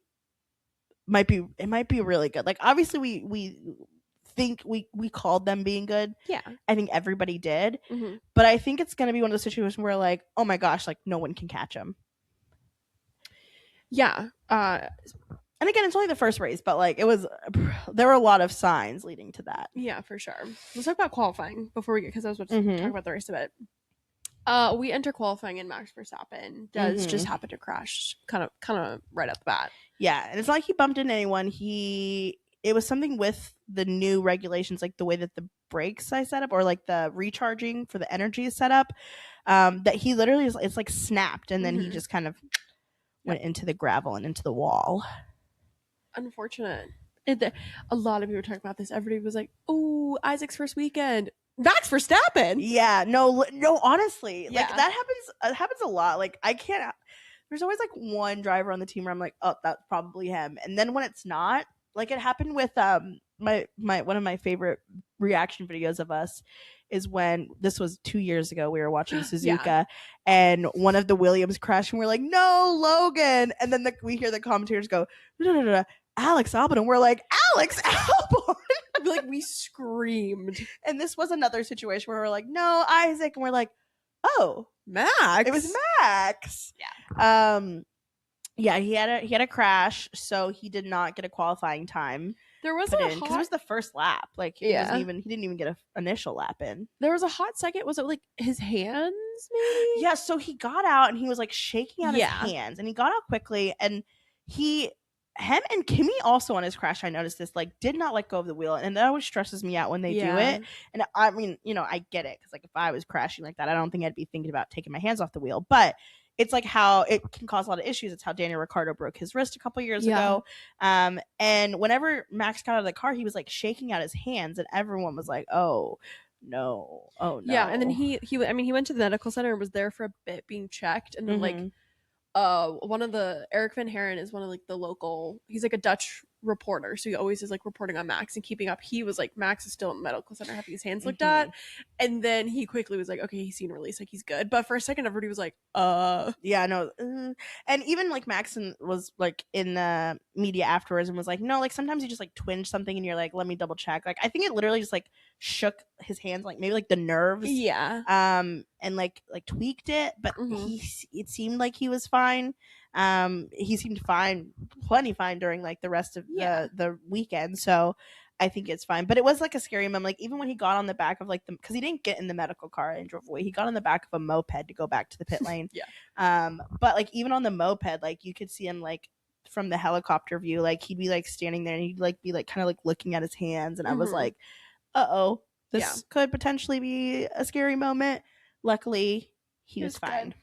really good. Like, obviously we think we called them being good. Yeah, I think everybody did. Mm-hmm. But I think it's going to be one of those situations where like, oh my gosh, like no one can catch them. Yeah. And again, it's only the first race, but like there were a lot of signs leading to that. Yeah, for sure. Let's talk about qualifying before we get, because I was about to talk about the race a bit. We enter qualifying, and Max Verstappen does just happen to crash kind of right off the bat. Yeah, and it's not like he bumped into anyone. It was something with the new regulations, like the way that the brakes I set up, or like the recharging for the energy is set up, that he literally it's like snapped, and then he just kind of went into the gravel and into the wall. Unfortunate. A lot of people were talking about this. Everybody was like, "Oh, Isaac's first weekend, Max Verstappen." Yeah, no, honestly, like that happens a lot. Like, I can't. There's always like one driver on the team where I'm like, oh, that's probably him, and then when it's not, like it happened with my one of my favorite reaction videos of us is when this was 2 years ago. We were watching Suzuka, and one of the Williams crashed, and we're like, no, Logan, and then we hear the commentators go, Alex Albon, and we're like, Alex Albon. Like, we screamed. And this was another situation where we're like, no, Isaac, and we're like, oh, Max. It was Max. Yeah. Yeah, he had a crash, so he did not get a qualifying time. There was because it was the first lap. Like, he didn't even get an initial lap in. There was a hot second. Was it like his hands, maybe? Yeah, so he got out and he was like shaking out his hands, and he got out quickly, and him and Kimi also on his crash, I noticed this, like, did not let go of the wheel, and that always stresses me out when they do it. And I mean, I get it, because like if I was crashing like that, I don't think I'd be thinking about taking my hands off the wheel, but it's like how it can cause a lot of issues. It's how Daniel Ricciardo broke his wrist a couple years ago. And whenever Max got out of the car, he was like shaking out his hands, and everyone was like, oh no. Yeah, and then he went to the medical center and was there for a bit being checked, and then like one of the Eric Van Haren is one of like the local, he's like a Dutch reporter, so he always is like reporting on Max and keeping up. He was like, Max is still in the medical center having his hands looked at, and then he quickly was like, okay, he's seen release, like he's good. But for a second, everybody was like, yeah, no. And even like Maxon was like in the media afterwards and was like, no, like sometimes you just like twinge something and you're like, let me double check. Like I think it literally just like shook his hands, like maybe like the nerves, yeah, and like tweaked it, but it seemed like he was fine. He seemed fine, plenty fine during like the rest of the weekend, so I think it's fine. But it was like a scary moment, like even when he got on the back of like the, because he didn't get in the medical car and drove away, he got on the back of a moped to go back to the pit lane. But like even on the moped, like you could see him like from the helicopter view, like he'd be like standing there and he'd like be like kind of like looking at his hands, and I was like, uh-oh, this could potentially be a scary moment. Luckily he was fine.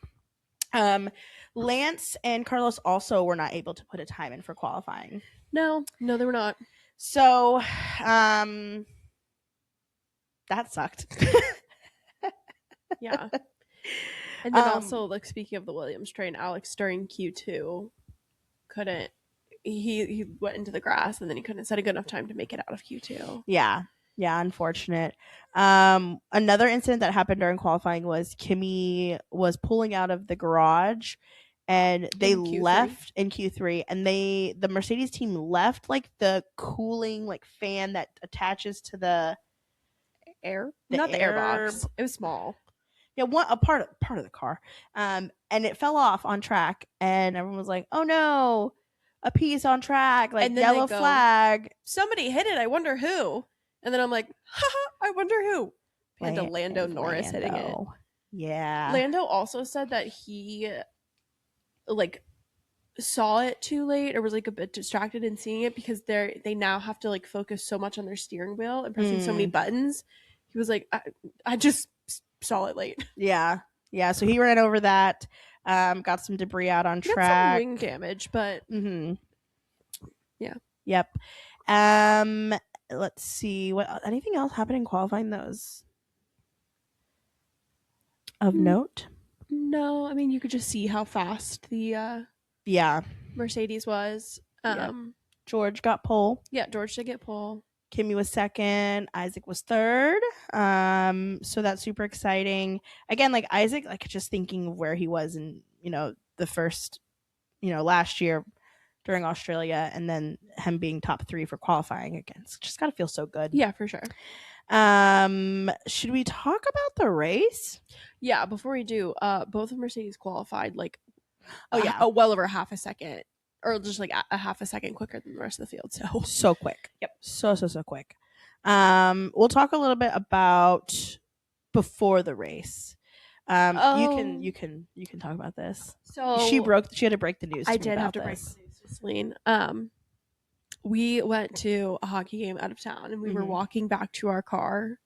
Lance and Carlos also were not able to put a time in for qualifying. No, they were not. So that sucked. Yeah. And then also, like, speaking of the Williams train, Alex during Q2 couldn't, he went into the grass and then he couldn't set a good enough time to make it out of Q2. Yeah, unfortunate. Another incident that happened during qualifying was Kimmy was pulling out of the garage and they left in Q3, and the Mercedes team left like the cooling like fan that attaches to the airbox. It was small. Yeah, a part of the car. And it fell off on track, and everyone was like, "Oh no, a piece on track, like yellow flag. Somebody hit it. I wonder who." And then I'm like, haha, I wonder who. And Lando Norris hitting it. Yeah. Lando also said that he like saw it too late or was like a bit distracted in seeing it because they now have to like focus so much on their steering wheel and pressing so many buttons. He was like, I just saw it late. Yeah. So he ran over that, got some debris out on track. Got some wing damage, but yeah. Yep. Let's see what anything else happened in qualifying those of note. No, I mean you could just see how fast the Mercedes was. George got pole. Yeah, George did get pole. Kimmy was second. Isaac was third. So that's super exciting. Again, like Isaac, like just thinking of where he was in, the first, last year during Australia, and then him being top 3 for qualifying again. It's just gotta feel so good. Yeah, for sure. Should we talk about the race? Yeah, before we do, both of Mercedes qualified like well over half a second, or just like a half a second quicker than the rest of the field. So quick. Yep. So quick. We'll talk a little bit about before the race. You can talk about this. So she had to break the news. I did have to break the news to Celine. We went to a hockey game out of town, and we were walking back to our car,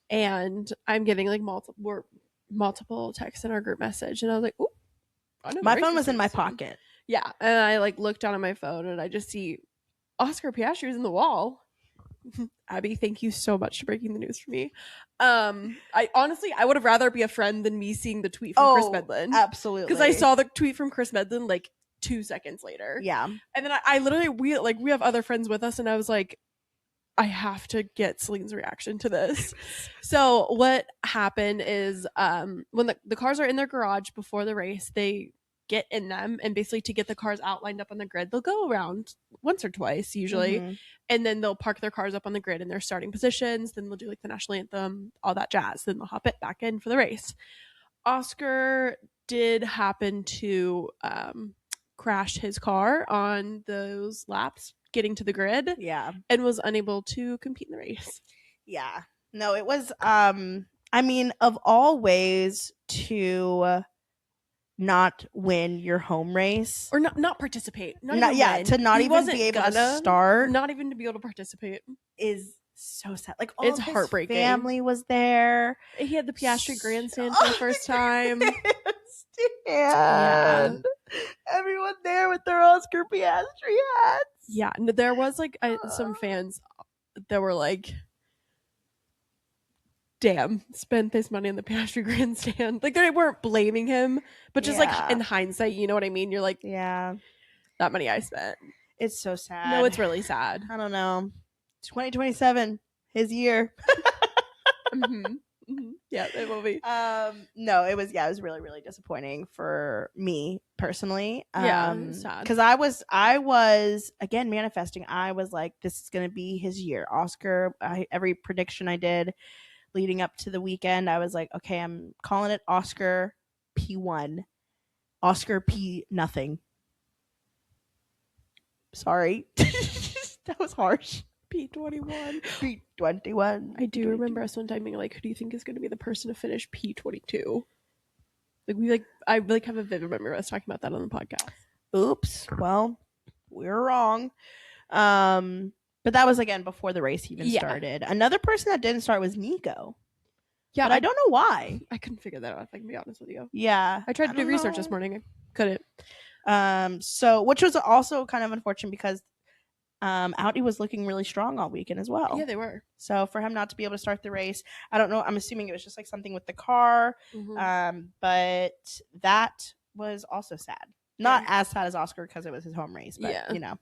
and I'm getting like multiple texts in our group message, and I was like, "Ooh." My phone was in my pocket. Yeah, and I like looked down at my phone, and I just see Oscar Piastri is in the wall. Abby, thank you so much for breaking the news for me. I honestly, I would have rather be a friend than me seeing the tweet from Chris Medlin. Absolutely, because I saw the tweet from Chris Medlin like 2 seconds later. Yeah, and then I literally we have other friends with us, and I was like, I have to get Celine's reaction to this. So what happened is when the cars are in their garage before the race, they get in them, and basically to get the cars out lined up on the grid, they'll go around once or twice usually, and then they'll park their cars up on the grid in their starting positions. Then they'll do like the national anthem, all that jazz. Then they'll hop it back in for the race. Oscar did happen to crash his car on those laps getting to the grid, and was unable to compete in the race. No, it was I mean, of all ways to not win your home race, or not participate, to not even be able to start, not even to be able to participate, is so sad. Like it's heartbreaking. Family was there. He had the Piastri grandstand for the first time. Stand. Everyone there with their Oscar Piastri hats. Yeah, there was like some fans that were like, damn, spent this money on the Piastri grandstand. Like they weren't blaming him, but just like in hindsight, you know what I mean? You're like, yeah, that money I spent. It's so sad. No, it's really sad. I don't know. 2027, his year. Yeah, it will be. No, it was really, really disappointing for me personally. Yeah, sad. Because I was again manifesting. I was like, this is gonna be his year. Oscar. Every prediction I did leading up to the weekend, I was like, okay, I'm calling it Oscar P1, Oscar P nothing. Sorry, that was harsh. P21. P21. I do remember us one time being like, who do you think is going to be the person to finish P22? I have a vivid memory of us talking about that on the podcast. Oops. Well, we're wrong. But that was again before the race even started. Another person that didn't start was Nico. Yeah, but I don't know why. I couldn't figure that out, if I can be honest with you. Yeah. I tried to do research this morning. I couldn't. So which was also kind of unfortunate because Audi was looking really strong all weekend as well. Yeah, they were. So for him not to be able to start the race, I don't know. I'm assuming it was just like something with the car. But that was also sad. Not as sad as Oscar because it was his home race, but you know,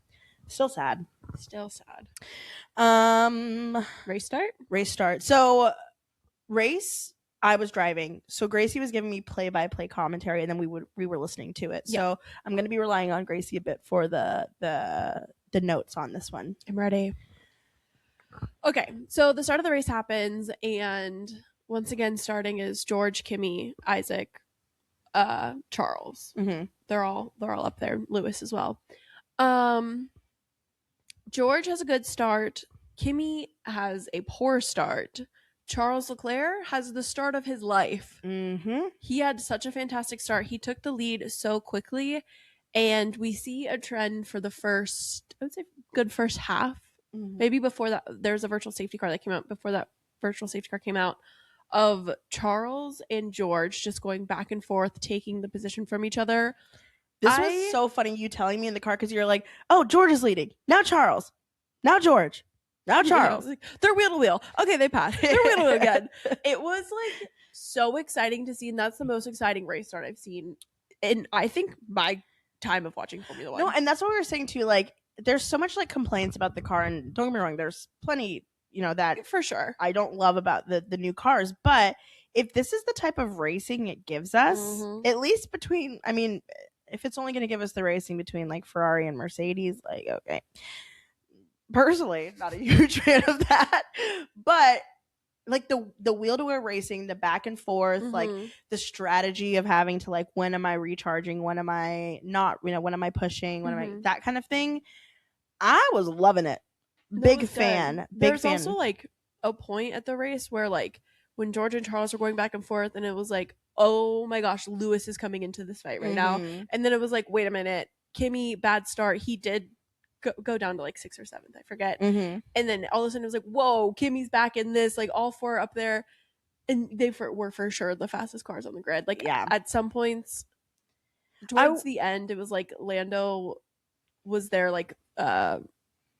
still sad. Still sad. Race start. So race, I was driving. So Gracie was giving me play-by-play commentary, and then we were listening to it. Yeah. So I'm going to be relying on Gracie a bit for the notes on this one. I'm ready. Okay, so the start of the race happens, and once again, starting is George, Kimi, Isaac, Charles. They're all up there. Lewis as well. George has a good start. Kimi has a poor start. Charles Leclerc has the start of his life. He had such a fantastic start. He took the lead so quickly, and we see a trend for the first, I would say, good first half. Maybe before that, there's a virtual safety car that came out. Before that virtual safety car came out, of Charles and George just going back and forth, taking the position from each other. This was so funny, you telling me in the car, because you're like, oh, George is leading. Now Charles. Now George. Now Charles. Yeah, like, they're wheel to wheel. Okay, they passed. They're wheel to wheel again. It was like so exciting to see, and that's the most exciting race start I've seen in, I think, my time of watching Formula One. No, and that's what we were saying too. Like, there's so much like complaints about the car, and don't get me wrong, there's plenty, you know, that for sure I don't love about the new cars. But if this is the type of racing it gives us, at least between, I mean, if it's only going to give us the racing between like Ferrari and Mercedes, like, okay. Personally, not a huge fan of that, but like the wheel-to-wheel racing, the back and forth, like the strategy of having to like, when am I recharging, when am I not, you know, when am I pushing, when am I, that kind of thing. I was loving it. Big fan. There's also like a point at the race where like when George and Charles were going back and forth, and it was like, oh my gosh, Lewis is coming into this fight right now, and then it was like, wait a minute, Kimi, bad start. He did go down to like 6th or 7th, I forget. And then all of a sudden it was like, whoa, Kimi's back in this, like all four up there, and they were for sure the fastest cars on the grid. Like, at some points towards the end, it was like Lando was there like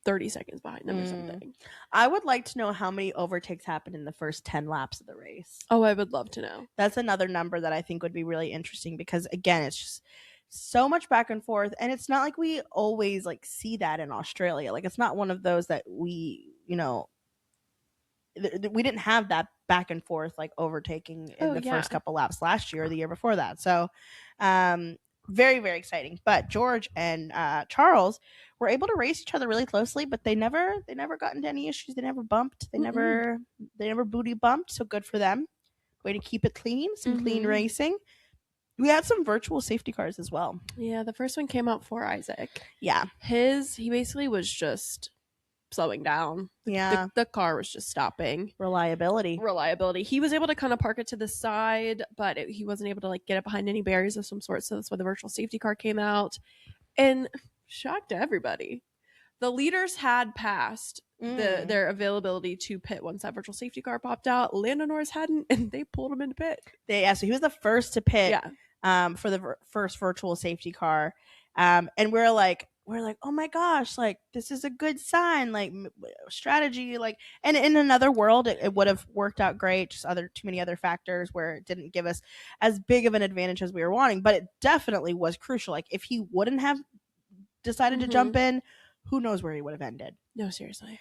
30 seconds behind them or something. I would like to know how many overtakes happened in the first 10 laps of the race. Oh, I would love to know. That's another number that I think would be really interesting, because again, it's just so much back and forth, and it's not like we always like see that in Australia. Like, it's not one of those that we, you know, we didn't have that back and forth like overtaking in the first couple laps last year or the year before that. So very, very exciting. But George and Charles were able to race each other really closely, but they never got into any issues. They never bumped. They never booty bumped. So good for them. Way to keep it clean. Some clean racing. We had some virtual safety cars as well. Yeah, the first one came out for Isaac. Yeah. He basically was just slowing down. Yeah. The car was just stopping. Reliability. He was able to kind of park it to the side, but he wasn't able to like get it behind any barriers of some sort. So that's why the virtual safety car came out. And shocked everybody, the leaders had passed their availability to pit once that virtual safety car popped out. Lando Norris hadn't, and they pulled him into pit. So he was the first to pit. Yeah. For the first virtual safety car, and we're like, oh my gosh, like this is a good sign, like strategy, like, and in another world it would have worked out great, just too many other factors where it didn't give us as big of an advantage as we were wanting, but it definitely was crucial. Like, if he wouldn't have decided to jump in, who knows where he would have ended. No, seriously.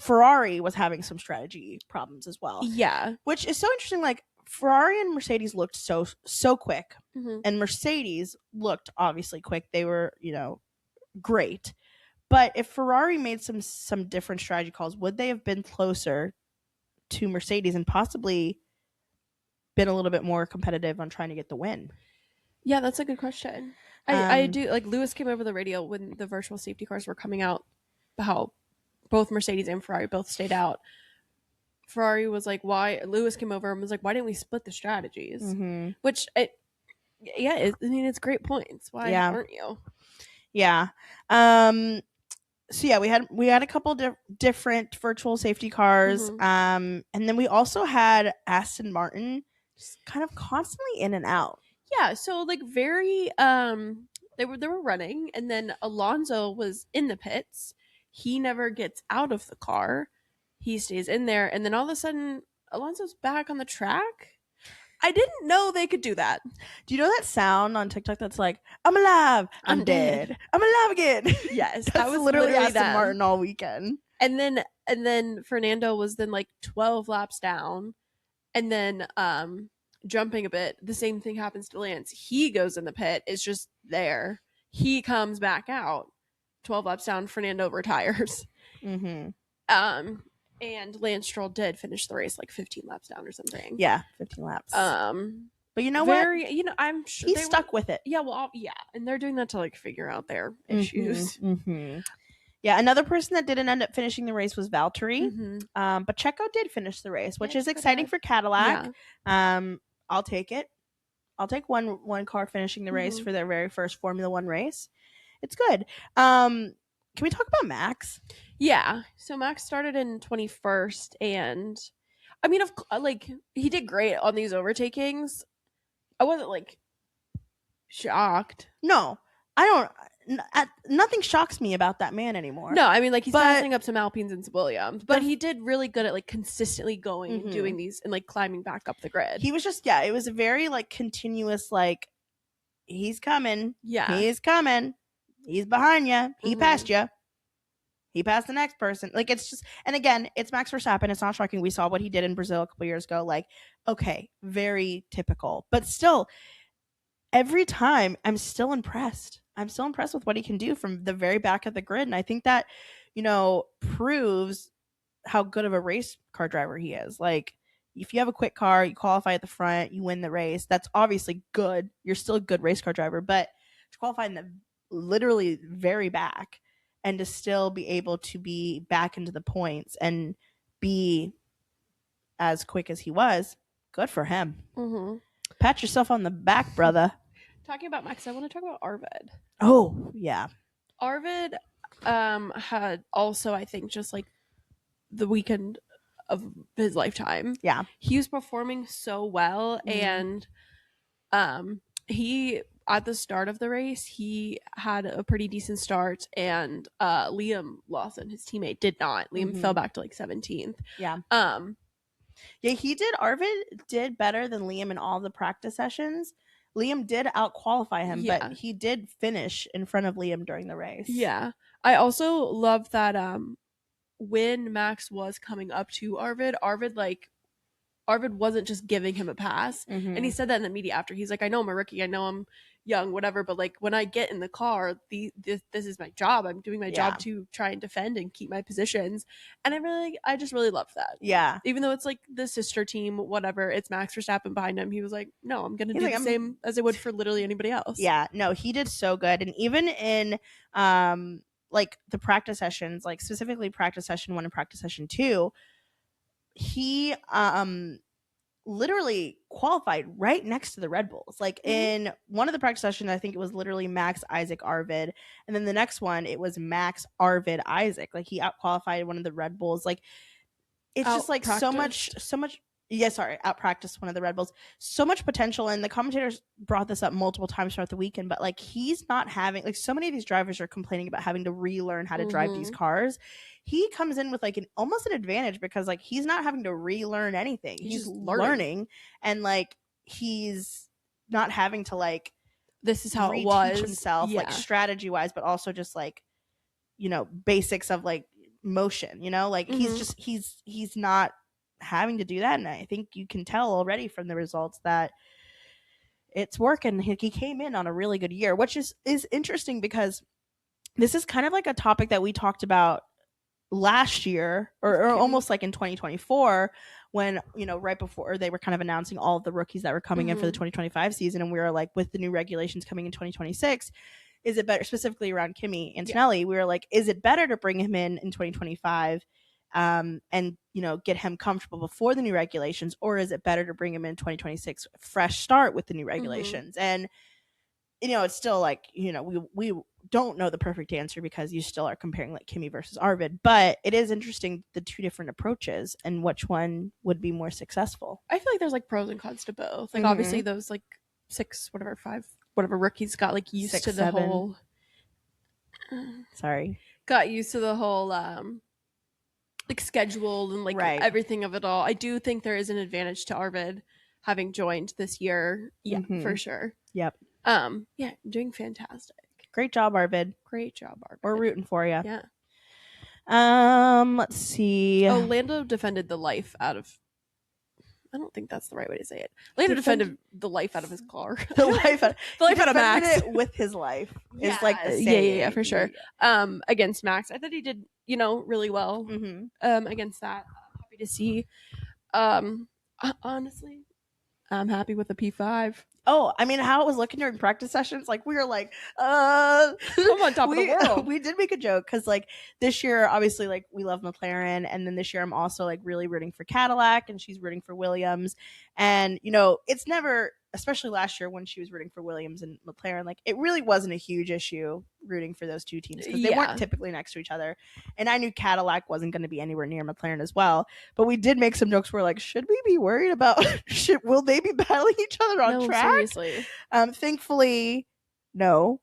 Ferrari was having some strategy problems as well. Yeah. Which is so interesting. Like, Ferrari and Mercedes looked so quick. Mm-hmm. And Mercedes looked obviously quick. They were, great. But if Ferrari made some different strategy calls, would they have been closer to Mercedes and possibly been a little bit more competitive on trying to get the win? Yeah, that's a good question. I do, like, Lewis came over the radio when the virtual safety cars were coming out, how both Mercedes and Ferrari both stayed out. Ferrari was like, why? Lewis came over and was like, why didn't we split the strategies? Mm-hmm. Which, it's great points. Why aren't you? Yeah. So yeah, we had a couple different virtual safety cars. Mm-hmm. And then we also had Aston Martin just kind of constantly in and out. Yeah, so like very they were running, and then Alonso was in the pits. He never gets out of the car. He stays in there, and then all of a sudden Alonso's back on the track. I didn't know they could do that. Do you know that sound on TikTok that's like, I'm alive, I'm dead, I'm alive again? Yes, that was literally Aston Martin all weekend. And then Fernando was then like 12 laps down, and then jumping a bit, the same thing happens to Lance. He goes in the pit, is just there. He comes back out. 12 laps down, Fernando retires. Mm-hmm. And Lance Stroll did finish the race like 15 laps down or something. Yeah, 15 laps. But you know what? I'm sure he's stuck with it. Yeah, well, yeah, and they're doing that to like figure out their issues. Mm-hmm. Yeah, another person that didn't end up finishing the race was Valtteri. Mm-hmm. But Checo did finish the race, which is exciting for Cadillac. Yeah. I'll take it. I'll take one car finishing the race for their very first Formula One race. It's good. Can we talk about Max? Yeah. So Max started in 21st, and I mean, he did great on these overtakings. I wasn't like shocked. No, I don't. Nothing shocks me about that man anymore. No, I mean, like, he's passing up some Alpines and some Williams, but he did really good at like consistently going and doing these and like climbing back up the grid. He was just, it was a very like continuous, like, he's coming. Yeah. He's coming. He's behind you. He passed you. He passed the next person. Like, it's just, and again, it's Max Verstappen. It's not shocking. We saw what he did in Brazil a couple years ago. Like, okay, very typical. But still, every time, I'm still impressed. I'm still impressed with what he can do from the very back of the grid. And I think that, proves how good of a race car driver he is. Like, if you have a quick car, you qualify at the front, you win the race. That's obviously good. You're still a good race car driver. But to qualify in the literally very back and to still be able to be back into the points and be as quick as he was, good for him. Mm-hmm. Pat yourself on the back, brother. Talking about Max, I want to talk about Arvid. Oh, yeah. Arvid had also, I think, just like the weekend of his lifetime. Yeah. He was performing so well, and he, at the start of the race, he had a pretty decent start, and Liam Lawson, his teammate, did not. Liam fell back to like 17th. Yeah. Yeah, Arvid did better than Liam in all the practice sessions. Liam did out-qualify him, but he did finish in front of Liam during the race. Yeah. I also love that when Max was coming up to Arvid wasn't just giving him a pass. Mm-hmm. And he said that in the media after. He's like, I know I'm a rookie. I know I'm young, whatever. But like, when I get in the car, this is my job. I'm doing my job to try and defend and keep my positions. And I just really love that. Yeah. Even though it's like the sister team, whatever, it's Max Verstappen behind him. He was like, no, I'm going to do the same as I would for literally anybody else. Yeah. No, he did so good. And even in like the practice sessions, like specifically practice session 1 and practice session 2, he literally qualified right next to the Red Bulls. Like in one of the practice sessions, I think it was literally Max, Isaac, Arvid, and then the next one it was Max, Arvid, Isaac. Like he out qualified one of the Red Bulls. Like it's just like so much. Out practiced one of the Red Bulls. So much potential, and the commentators brought this up multiple times throughout the weekend. But like he's not having, like, so many of these drivers are complaining about having to relearn how to drive these cars. He comes in with like almost an advantage because like he's not having to relearn anything. He's learning, and like he's not having to like this is how it reteach was himself, like strategy wise, but also just like, you know, basics of like motion, you know, like he's not having to do that. And I think you can tell already from the results that it's working. He came in on a really good year, which is interesting because this is kind of like a topic that we talked about last year or almost like in 2024 when, you know, right before they were kind of announcing all of the rookies that were coming in for the 2025 season. And we were like, with the new regulations coming in 2026, is it better, specifically around Kimi Antonelli, we were like, is it better to bring him in 2025 and, you know, get him comfortable before the new regulations, or is it better to bring him in 2026, fresh start with the new regulations? And, you know, it's still like, you know, we don't know the perfect answer because you still are comparing like Kimi versus Arvid, but it is interesting the two different approaches and which one would be more successful. I feel like there's like pros and cons to both. Like obviously those like 5 rookies got like used to the whole got used to the whole like schedule and like everything of it all. I do think there is an advantage to Arvid having joined this year. Yeah, for sure. Yep. Yeah, doing fantastic. Great job, Arvid. Great job, Arvid. We're rooting for you. Yeah. Let's see. Oh, Lando defended the life out of. I don't think that's the right way to say it. Lando defended the life out of his car. The life out of Max. It with his life. Is like the same. Yeah, for sure. Against Max, I thought he did, you know, really well. Against that, happy to see. Honestly, I'm happy with the P5. Oh, I mean, how it was looking during practice sessions, like we were like, I'm on top of the world. We did make a joke because like this year, obviously, like we love McLaren, and then this year I'm also like really rooting for Cadillac, and she's rooting for Williams, and you know, it's never, especially last year when she was rooting for Williams and McLaren, like it really wasn't a huge issue rooting for those two teams because they weren't typically next to each other, and I knew Cadillac wasn't going to be anywhere near McLaren as well. But we did make some jokes where like, should we be worried about? Will they be battling each other on track? Seriously. Thankfully, no.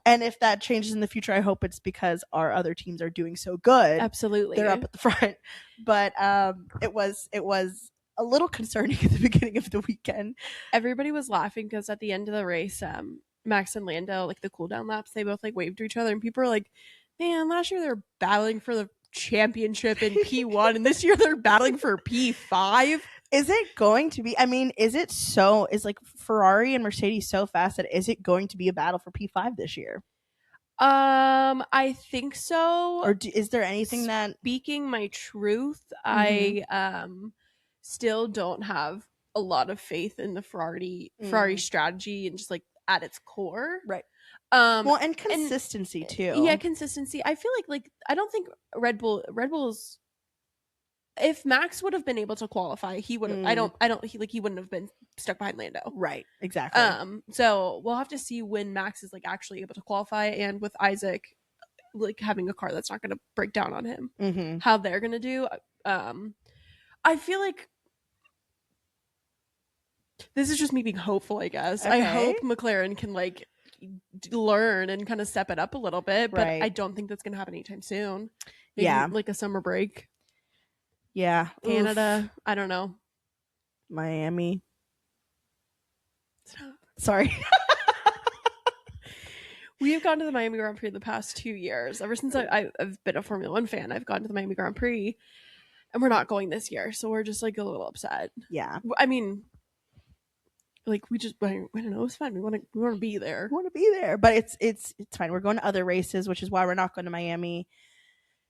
And if that changes in the future, I hope it's because our other teams are doing so good. Absolutely, they're up at the front. But it was a little concerning at the beginning of the weekend. Everybody was laughing because at the end of the race, Max and Lando, like the cool down laps, they both like waved to each other, and people were like, man, last year they were battling for the championship in P1 and this year they're battling for P5. Is it going to be, I mean, is like Ferrari and Mercedes so fast that is it going to be a battle for P5 this year? I think so. Or is there anything that, speaking my truth, I still don't have a lot of faith in the Ferrari strategy and just like at its core. Right. Well, and consistency too. Yeah, consistency. I feel like I don't think Red Bull's, if Max would have been able to qualify, he would have he wouldn't have been stuck behind Lando. Right, exactly. So we'll have to see when Max is like actually able to qualify, and with Isaac like having a car that's not going to break down on him, how they're going to do. I feel like this is just me being hopeful, I guess. Okay. I hope McLaren can like learn and kind of step it up a little bit, but I don't think that's going to happen anytime soon. Maybe like a summer break. Yeah. Canada. Oof. I don't know. Miami. Sorry. We have gone to the Miami Grand Prix the past 2 years. Ever since I've been a Formula 1 fan, I've gone to the Miami Grand Prix, and we're not going this year, so we're just like a little upset. Yeah. I mean, like we don't know, it's fine. We want to be there. We want to be there, but it's fine. We're going to other races, which is why we're not going to Miami.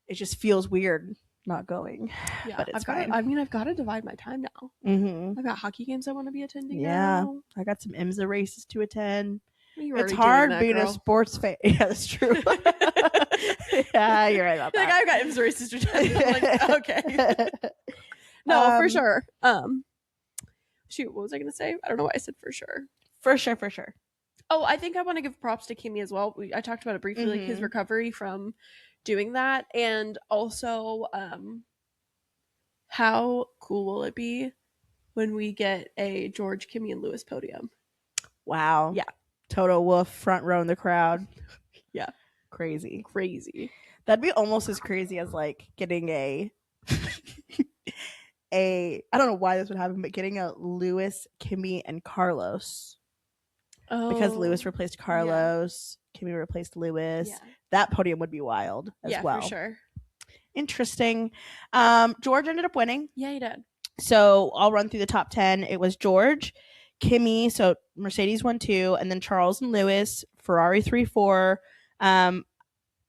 It just feels weird not going. Yeah, but it's fine. I've got to divide my time now. I've got hockey games I want to be attending now. I got some IMSA races to attend. It's hard being a sports fan. Yeah, that's true. Yeah, you're right about that. Like, I've got IMSA races to attend. I'm like, okay. No, for sure. Shoot, what was I going to say? I don't know why I said for sure. For sure. Oh, I think I want to give props to Kimi as well. I talked about it briefly, like his recovery from doing that, and also how cool will it be when we get a George, Kimi, and Lewis podium? Wow. Yeah. Toto Wolff front row in the crowd. Yeah. Crazy. That'd be almost as crazy as like getting a I don't know why this would happen, but getting a Lewis, Kimi, and Carlos because Lewis Oh, replaced Carlos. Kimi replaced Lewis. Yeah. That podium would be wild as Yeah, well. for sure. Interesting. George ended up winning. Yeah, he did. So I'll run through the top 10. It was George, Kimi, so Mercedes 1, 2, and then Charles and Lewis, Ferrari 3, 4.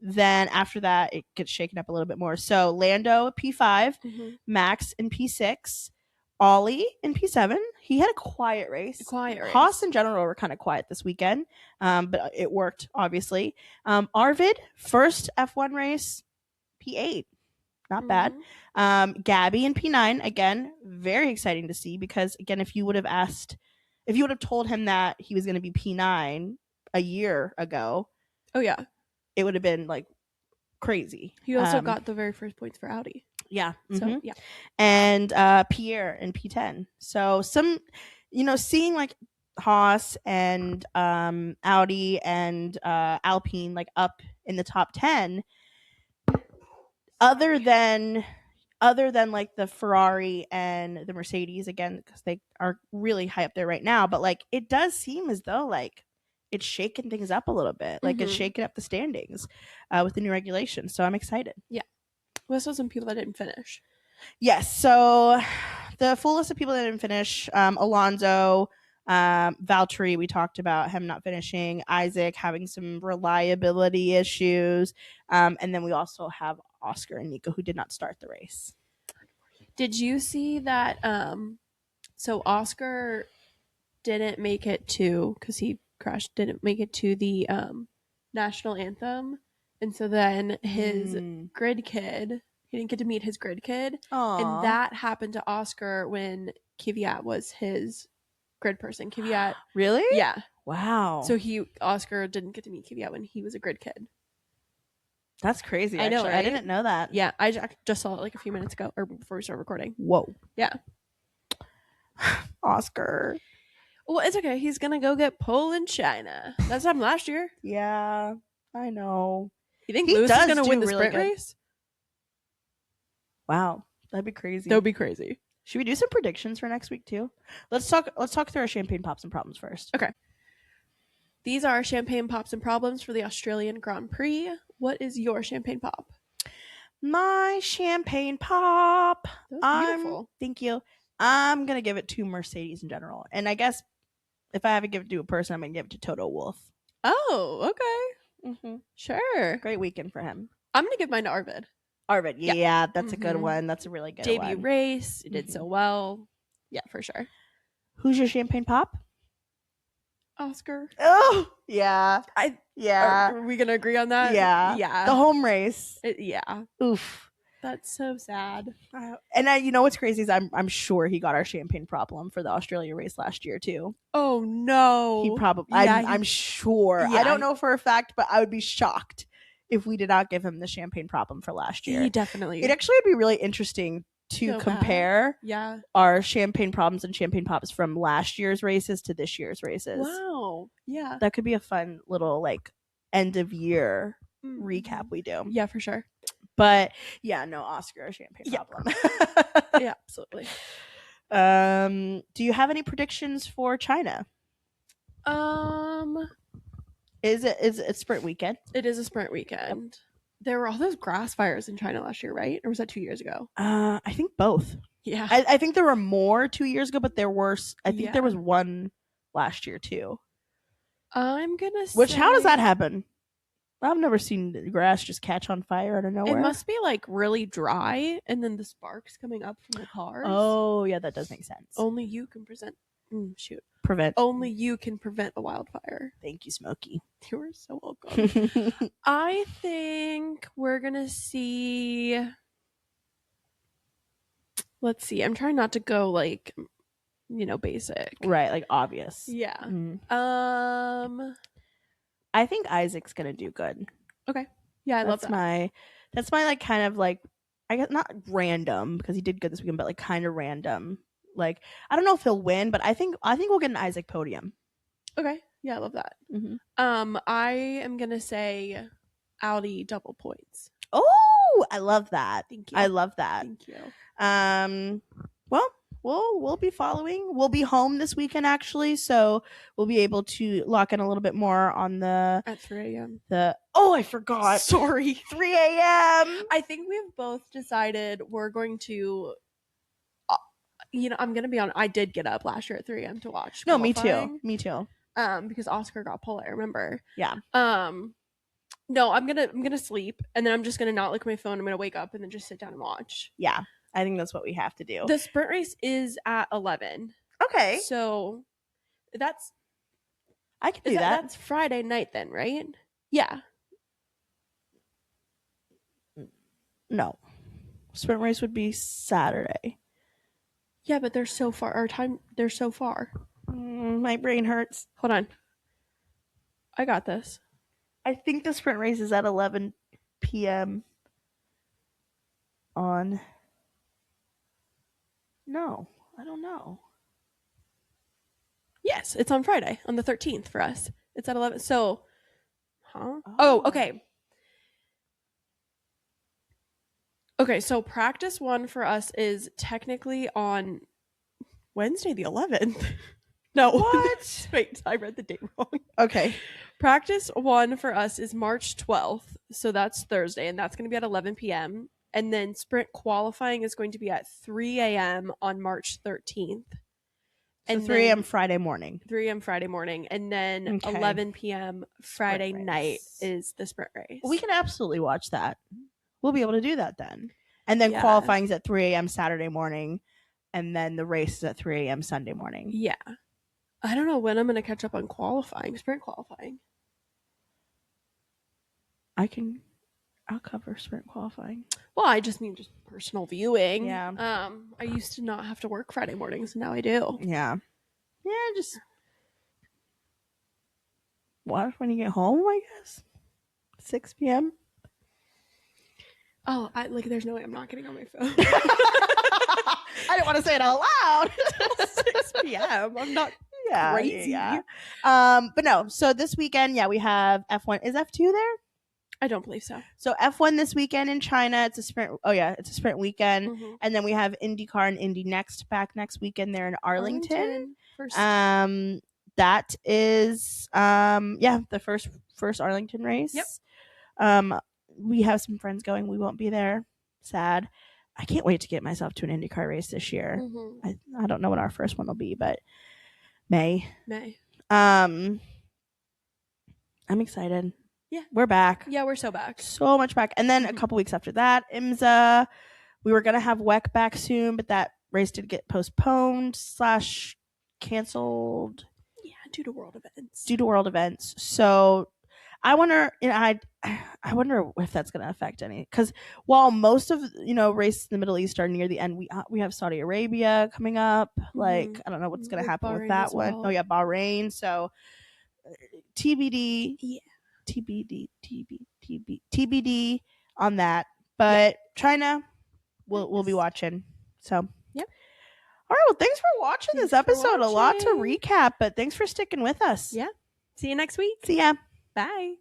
Then after that, it gets shaken up a little bit more. So Lando P5, Max in P6, Ollie in P7. He had a quiet race. Haas in general were kind of quiet this weekend, but it worked, obviously. Arvid, first F1 race, P8. Not bad. Gabby in P9, again, very exciting to see because, again, if you would have told him that he was going to be P9 a year ago, oh yeah, it would have been like crazy. He also got the very first points for Audi. Yeah. So yeah. And Pierre in P10. So some, seeing like Haas and Audi and Alpine like up in the top 10, other than like the Ferrari and the Mercedes, again, because they are really high up there right now, but like it does seem as though like it's shaking things up a little bit. Like it's shaking up the standings with the new regulations. So I'm excited. Yeah. We also some people that didn't finish. Yes. So the full list of people that didn't finish, Alonso, Valtteri, we talked about him not finishing, Isaac having some reliability issues. And then we also have Oscar and Nico, who did not start the race. Did you see that? So Oscar didn't make it to, because he crashed, didn't make it to the national anthem. And so then his grid kid, he didn't get to meet his grid kid. Aww. And that happened to Oscar when Kvyat was his grid person. Kvyat. Really? Yeah. Wow. So Oscar didn't get to meet Kvyat when he was a grid kid. That's crazy. I know, actually. right? I didn't know that. Yeah, I just saw it like a few minutes ago, or before we started recording. Whoa. Yeah. Oscar. Well, it's okay. He's gonna go get pole in China. That's happened last year. Yeah, I know. You think Lewis is gonna win the sprint race? Wow, that'd be crazy. That would be crazy. Should we do some predictions for next week too? Let's talk through our champagne pops and problems first. Okay. These are champagne pops and problems for the Australian Grand Prix. What is your champagne pop? My champagne pop. That's beautiful. Thank you. I'm gonna give it to Mercedes in general, and I guess if I have to give it to a person, I'm gonna give it to Toto Wolff. Oh, okay. Sure. Great weekend for him. I'm gonna give mine to Arvid. Arvid, yeah, that's a good one. That's a really good debut one. race. It did so well. Yeah, for sure. Who's your champagne pop? Oscar. Oh, yeah. Are we gonna agree on that? Yeah. The home race. Yeah. Oof. That's so sad. And you know what's crazy is I'm sure he got our champagne problem for the Australia race last year too. Oh no. He probably. Yeah, I'm sure. Yeah, I don't know for a fact, but I would be shocked if we did not give him the champagne problem for last year. He definitely. It actually would be really interesting to compare our champagne problems and champagne pops from last year's races to this year's races. Wow. Yeah. That could be a fun little like end of year recap we do. Yeah, for sure. But yeah, no, Oscar champagne problem. Yeah, absolutely. Do you have any predictions for China? Is it sprint weekend? It is a sprint weekend. Yep. There were all those grass fires in China last year, right? Or was that 2 years ago? I think both. Yeah. I think there were more 2 years ago, but there was one last year too. I'm gonna say, which, how does that happen? I've never seen the grass just catch on fire out of nowhere. It must be like really dry, and then the sparks coming up from the cars. Oh yeah, that does make sense. Only you can prevent. Only you can prevent a wildfire. Thank you, Smokey. You are so welcome. I think we're gonna see. Let's see. I'm trying not to go like, basic. Right, like obvious. Yeah. I think Isaac's gonna do good. Okay. Yeah, I love that. That's my like kind of like, I guess not random because he did good this weekend, but like kind of random. Like I don't know if he'll win, but I think we'll get an Isaac podium. Okay. Yeah, I love that. I am gonna say Audi double points. Oh, I love that. Thank you. I love that. Thank you. Well, we'll be following. We'll be home this weekend actually, so we'll be able to lock in a little bit more on the at 3 a.m. I forgot. Sorry. 3 a.m. I think we've both decided we're going to. I'm gonna be on. I did get up last year at 3 a.m. to watch. No, qualifying. me too. Because Oscar got pole. I remember. Yeah. No, I'm gonna sleep, and then I'm just gonna not look at my phone. I'm gonna wake up and then just sit down and watch. Yeah, I think that's what we have to do. The sprint race is at 11. Okay. So that's I can do that. That's Friday night then, right? Yeah. No. Sprint race would be Saturday. Yeah, but they're so far. They're so far. My brain hurts. Hold on. I got this. I think the sprint race is at 11 p.m. on. No, I don't know. Yes, it's on Friday, on the 13th for us. It's at 11. So, Oh, okay. Okay, so practice 1 for us is technically on Wednesday the 11th. No. What? Wait, I read the date wrong. Okay. Practice 1 for us is March 12th. So that's Thursday, and that's going to be at 11 p.m. And then sprint qualifying is going to be at 3 a.m. on March 13th. So and 3 a.m. Friday morning. 3 a.m. Friday morning. And then 11 p.m. Friday night is the sprint race. We can absolutely watch that. We'll be able to do that then. And then qualifying is at 3 a.m. Saturday morning. And then the race is at 3 a.m. Sunday morning. Yeah. I don't know when I'm going to catch up on qualifying, sprint qualifying. I'll cover sprint qualifying. Well, I just mean just personal viewing. Yeah. I used to not have to work Friday mornings, and now I do. Yeah. Yeah, just watch when you get home, I guess. 6 p.m. Oh, there's no way I'm not getting on my phone. I didn't want to say it out loud. 6 p.m. I'm not crazy. Yeah. But no, so this weekend, we have F1. Is F2 there? I don't believe so. So F1 this weekend in China. It's a sprint. Oh yeah, it's a sprint weekend. Mm-hmm. And then we have IndyCar and Indy back next weekend. They're in Arlington. That is the first Arlington race. Yep. We have some friends going. We won't be there. Sad. I can't wait to get myself to an IndyCar race this year. Mm-hmm. I don't know what our first one will be, but May. I'm excited. Yeah. We're back. Yeah, we're so back. So much back. And then a couple weeks after that, IMSA. We were going to have WEC back soon, but that race did get postponed / canceled. Yeah, due to world events. So I wonder, I wonder if that's going to affect any. Because while most of, races in the Middle East are near the end, we have Saudi Arabia coming up. Mm-hmm. Like, I don't know what's going to happen with that one. Oh, yeah, Bahrain. So TBD. Yeah. TBD on that. But China, we'll be watching. So, yep. All right. Well, thanks for watching this episode. A lot to recap, but thanks for sticking with us. Yeah. See you next week. See ya. Bye.